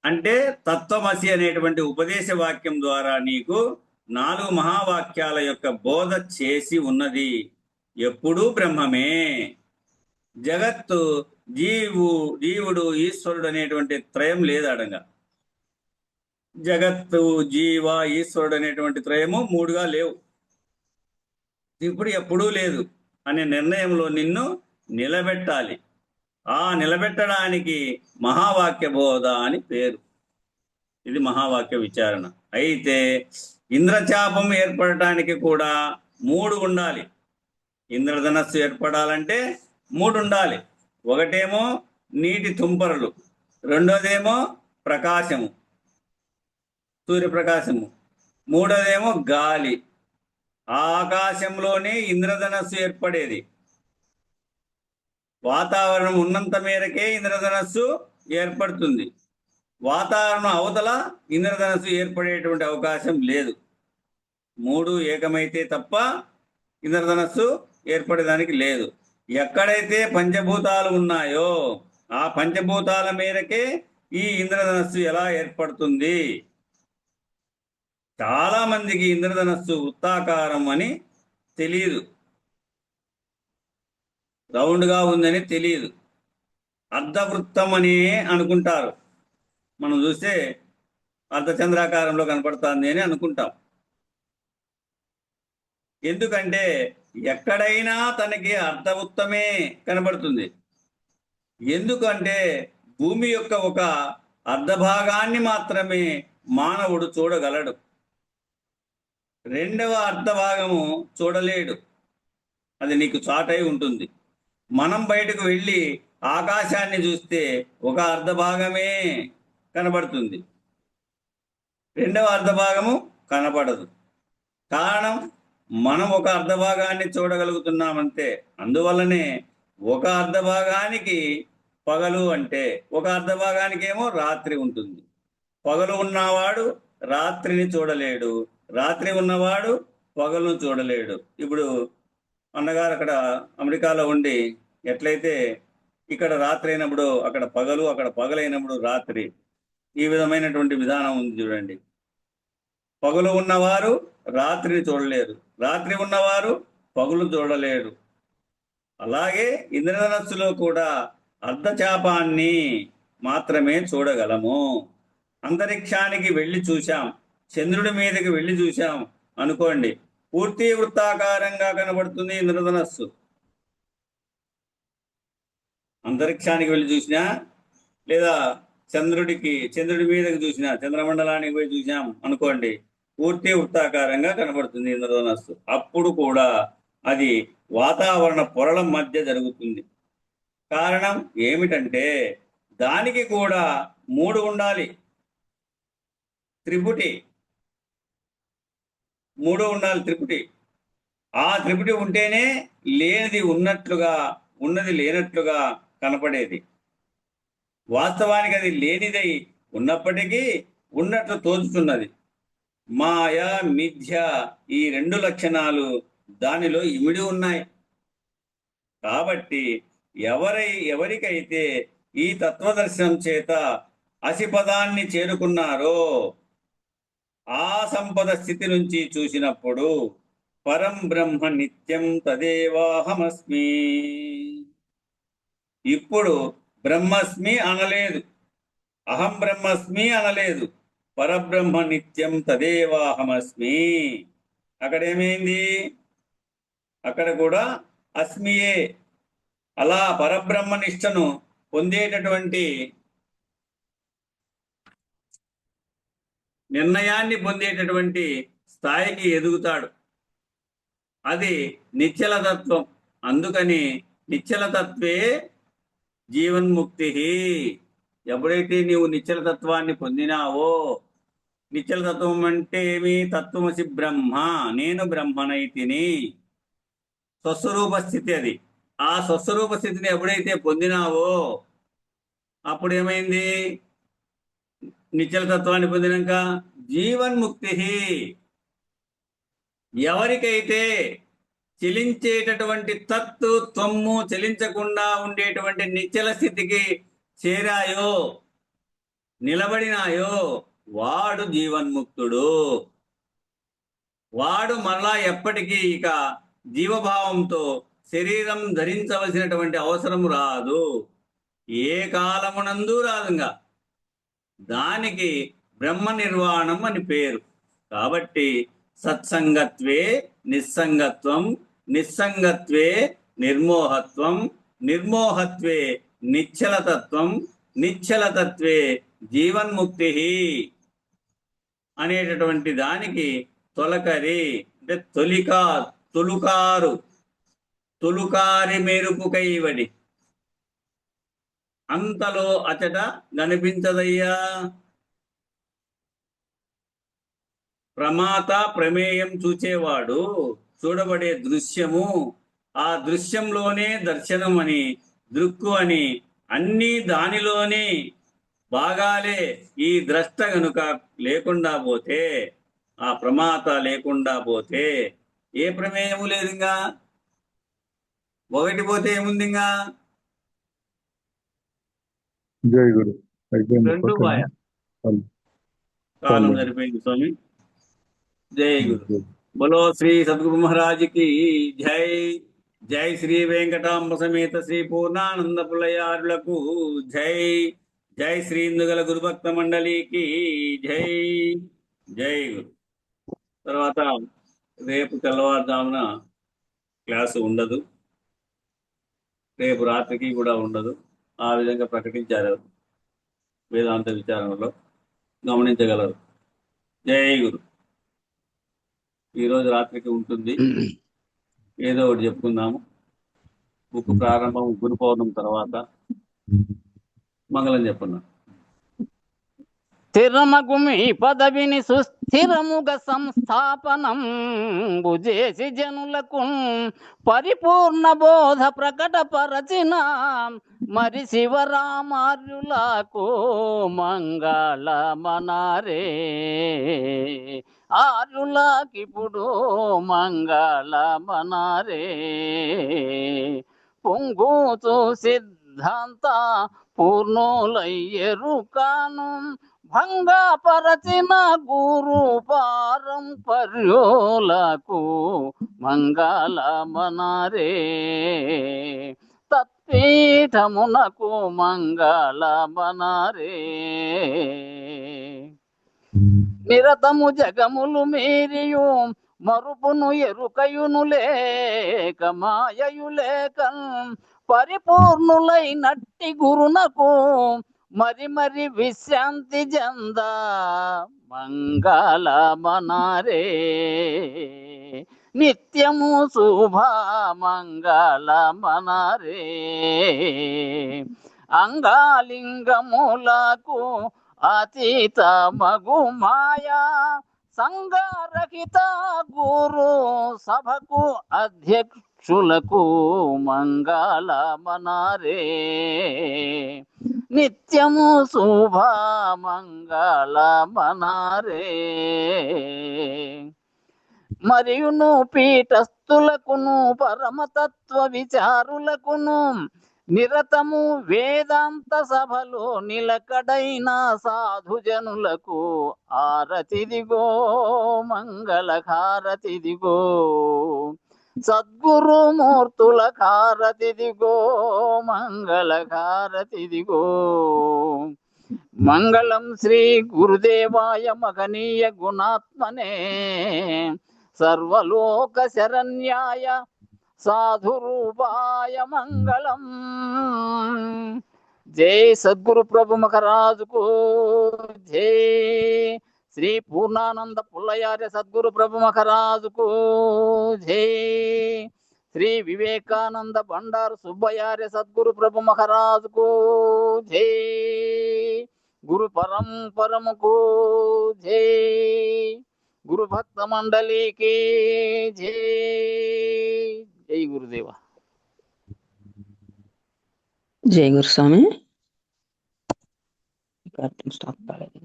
అంటే తత్వమసి అనేటువంటి ఉపదేశ వాక్యం ద్వారా నీకు 4 మహావాక్యాల యొక్క బోధ చేసి ఉన్నది. ఎప్పుడూ బ్రహ్మమే. జగత్తు, జీవుడు, ఈశ్వరుడు అనేటువంటి త్రయం లేదు అడంగా. జగత్తు, జీవ, ఈశ్వరుడు అనేటువంటి త్రయము 3గా లేవు. ఇప్పుడు ఎప్పుడూ లేదు అనే నిర్ణయంలో నిన్ను నిలబెట్టాలి. ఆ నిలబెట్టడానికి మహావాక్య బోధ అని పేరు. ఇది మహావాక్య విచారణ. అయితే ఇంద్రచాపం ఏర్పడటానికి కూడా 3 ఉండాలి. ఇంద్రధనస్సు ఏర్పడాలంటే 3 ఉండాలి. ఒకటేమో నీటి తుంపరలు, రెండోదేమో ప్రకాశము, సూర్యప్రకాశము, మూడోదేమో గాలి. ఆకాశంలోనే ఇంద్రధనస్సు ఏర్పడేది. వాతావరణం ఉన్నంత మేరకే ఇంద్రధనస్సు ఏర్పడుతుంది. వాతావరణం అవతల ఇంద్రధనస్సు ఏర్పడేటువంటి అవకాశం లేదు. 3 ఏకమైతే తప్ప ఇంద్రధనస్సు ఏర్పడేదానికి లేదు. ఎక్కడైతే పంచభూతాలు ఉన్నాయో ఆ పంచభూతాల మేరకే ఈ ఇంద్రధనస్సు ఎలా ఏర్పడుతుంది. చాలా మందికి ఇంద్రధనస్సు వృత్తాకారం అని తెలియదు, రౌండ్గా ఉందని తెలియదు, అర్ధవృత్తం అని అనుకుంటారు. మనం చూస్తే అర్ధచంద్రాకారంలో కనపడుతుంది అని అనుకుంటాం. ఎందుకంటే ఎక్కడైనా తనకి అర్ధవృత్తమే కనబడుతుంది. ఎందుకంటే భూమి యొక్క ఒక అర్ధభాగాన్ని మాత్రమే మానవుడు చూడగలడు, రెండవ అర్ధభాగము చూడలేడు. అది నీకు చాటై ఉంటుంది. మనం బయటకు వెళ్ళి ఆకాశాన్ని చూస్తే ఒక అర్ధభాగమే కనబడుతుంది, రెండవ అర్ధభాగము కనపడదు. కారణం, మనం ఒక అర్ధభాగాన్ని చూడగలుగుతున్నామంతే. అందువల్లనే ఒక అర్ధభాగానికి పగలు అంటే, ఒక అర్ధభాగానికి ఏమో రాత్రి ఉంటుంది. పగలు ఉన్నవాడు రాత్రిని చూడలేడు, రాత్రి ఉన్నవాడు పగలును చూడలేడు. ఇప్పుడు అన్నగారు అక్కడ అమెరికాలో ఉండి ఎట్లయితే ఇక్కడ రాత్రి అయినప్పుడు అక్కడ పగలు, అక్కడ పగలైనప్పుడు రాత్రి, ఈ విధమైనటువంటి విధానం ఉంది చూడండి. పగలు ఉన్నవారు రాత్రిని చూడలేరు, రాత్రి ఉన్నవారు పగలు చూడలేరు. అలాగే ఇంద్రధనస్సులో కూడా అర్ధచాపాన్ని మాత్రమే చూడగలము. అంతరిక్షానికి వెళ్ళి చూశాం, చంద్రుడి మీదకి వెళ్ళి చూశాం అనుకోండి, పూర్తి వృత్తాకారంగా కనబడుతుంది ఇంద్రధనస్సు. అంతరిక్షానికి వెళ్ళి చూసినా, లేదా చంద్రుడి మీదకి చూసినా, చంద్రమండలానికి పోయి చూసాం అనుకోండి, పూర్తి వృత్తాకారంగా కనబడుతుంది ఇంద్రధనస్సు. అప్పుడు కూడా అది వాతావరణ పొరల మధ్య జరుగుతుంది. కారణం ఏమిటంటే దానికి కూడా 3 ఉండాలి, త్రిపుటి 3 ఉండాలి, త్రిపుటి. ఆ త్రిపుటి ఉంటేనే లేనిది ఉన్నట్లుగా, ఉన్నది లేనట్లుగా కనపడేది. వాస్తవానికి అది లేనిదై ఉన్నప్పటికీ ఉన్నట్లు తోచుతున్నది. మాయ, మిథ్య, ఈ 2 లక్షణాలు దానిలో ఇమిడి ఉన్నాయి. కాబట్టి ఎవరికైతే ఈ తత్వదర్శనం చేత అసిపదాన్ని చేరుకున్నారో, ఆ సంపద స్థితి నుంచి చూసినప్పుడు పరం బ్రహ్మ నిత్యం తదేవాహమస్మి. ఇప్పుడు బ్రహ్మస్మి అనలేదు, అహం బ్రహ్మస్మి అనలేదు, పరబ్రహ్మ నిత్యం తదేవాహమస్మి. అక్కడేమైంది? అక్కడ కూడా అస్మియే. అలా పరబ్రహ్మ నిష్టను పొందేటటువంటి, నిర్ణయాన్ని పొందేటటువంటి స్థాయికి ఎదుగుతాడు. అది నిశ్చల తత్వం. అందుకని నిశ్చల తత్వే జీవన్ముక్తి. ఎప్పుడైతే నీవు నిశ్చల తత్వాన్ని పొందినావో, నిశ్చల తత్వం అంటే ఏమి? తత్వమసి బ్రహ్మ, నేను బ్రహ్మనైతిని, స్వస్వరూప స్థితి అది. ఆ స్వస్వరూప స్థితిని ఎప్పుడైతే పొందినావో అప్పుడు ఏమైంది? నిశ్చల తత్వాన్ని పొందినాక జీవన్ముక్తి. ఎవరికైతే చెలించేటటువంటి తత్వము, చెలించకుండా ఉండేటువంటి నిశ్చల స్థితికి చేరాయో, నిలబడినాయో, వాడు జీవన్ముక్తుడు. వాడు మరలా ఎప్పటికీ ఇక జీవభావంతో శరీరం ధరించవలసినటువంటి అవసరం రాదు, ఏ కాలమునందు రాదుగా. దానికి బ్రహ్మ నిర్వాణం అని పేరు. కాబట్టి సత్సంగత్వే నిస్సంగత్వం, నిస్సంగత్వే నిర్మోహత్వం, నిర్మోహత్వే నిశ్చలతత్వం, నిశ్చలతత్వే జీవన్ముక్తి అనేటటువంటి దానికి తొలకరి అంటే తొలుకారి మెరుపు కైవడి, అంతలో అచట కనిపించదయ్యా. ప్రమాత ప్రమేయం చూచేవాడు చూడబడే దృశ్యము, ఆ దృశ్యంలోనే దర్శనం అని, దృక్కు అని, అన్నీ దానిలోనే భాగాలే. ఈ ద్రష్ట గనుక లేకుండా పోతే, ఆ ప్రమాత లేకుండా పోతే ఏ ప్రమేయము లేదుగా. ఒకటి పోతే ఏముందిగా? జై గురు. అయిపోయింది. రెండు పక్కన వాయా చాలు. కాలం చాలు. సరిపోయింది స్వామి. జై గురు. బలో శ్రీ సద్గురు మహారాజ్ కి జై. జై శ్రీ వెంకటాంబ సమేత శ్రీ పూర్ణానంద పుల్లయారులకు జై. జై శ్రీ ఇందుగల గురుభక్త మండలికి జై. జై గురు. తర్వాత రేపు తెల్లవారుజామున క్లాసు ఉండదు, రేపు రాత్రికి కూడా ఉండదు. ఆ విధంగా ప్రకటించారు వేదాంత విచారణలో, గమనించగలరు. జై గురు. ఈరోజు రాత్రికి ఉంటుంది. ఏదో ఒకటి చెప్పుకుందాము. బుక్ ప్రారంభం గురు పౌర్ణమి తర్వాత. మంగళం చెప్పున్నాం. స్థిరమగుమి పదవిని సుస్థిరముగా సంస్థాపనం చేసి జనులకు పరిపూర్ణ బోధ ప్రకటపరచిన మరి శివరామార్యులకు మంగళమనారే. ఆర్యులకిప్పుడు మంగళమనారే. పొంగుతూ సిద్ధాంత పూర్ణులయ్యరు కాను భంగపరచిన గురు పారంపర్యులకు మంగళమనారే. తత్పీఠమునకు మంగళమనారే. నిరతము జగములు మీరియు మరుపును ఎరుకయును లేక మాయయు లేక పరిపూర్ణులైనట్టి గురునకు మరి మరి విశ్రాంతి జంద మంగళమనారే. నిత్యము శుభ మంగళమనారే. అంగాలింగములకు అతీత మగు మాయా సంగరహిత గురు సభకు అధ్యక్షులకు మంగళమనారే. నిత్యము శుభ మంగళమనారే. మరియును పీఠస్థులకును పరమతత్వ విచారులకును నిరతము వేదాంత సభలో నిలకడైన సాధుజనులకు ఆరతిదిగో మంగళహారతిదిగో. సద్గురుమూర్తుల హారతిదిగో మంగళహారతిదిగో. మంగళం శ్రీ గురుదేవాయ మహనీయ గుణాత్మనే సర్వలోక శరణ్యాయ సాధురూపాయ మంగళం. జై సద్గురు ప్రభు మహారాజుకు జై. శ్రీ పూర్ణానంద పుల్లయార్య సద్గురు ప్రభు మహారాజుకు జై. శ్రీ వివేకానంద బండారు సుబ్బయార్య సద్గురు ప్రభు మహారాజుకు జై. గురు పరంపరముకు జై. గురు భక్త మండలికి జై. జై గురుదేవ. జై గురుస్వామి. స్టాప్ కాలేదు.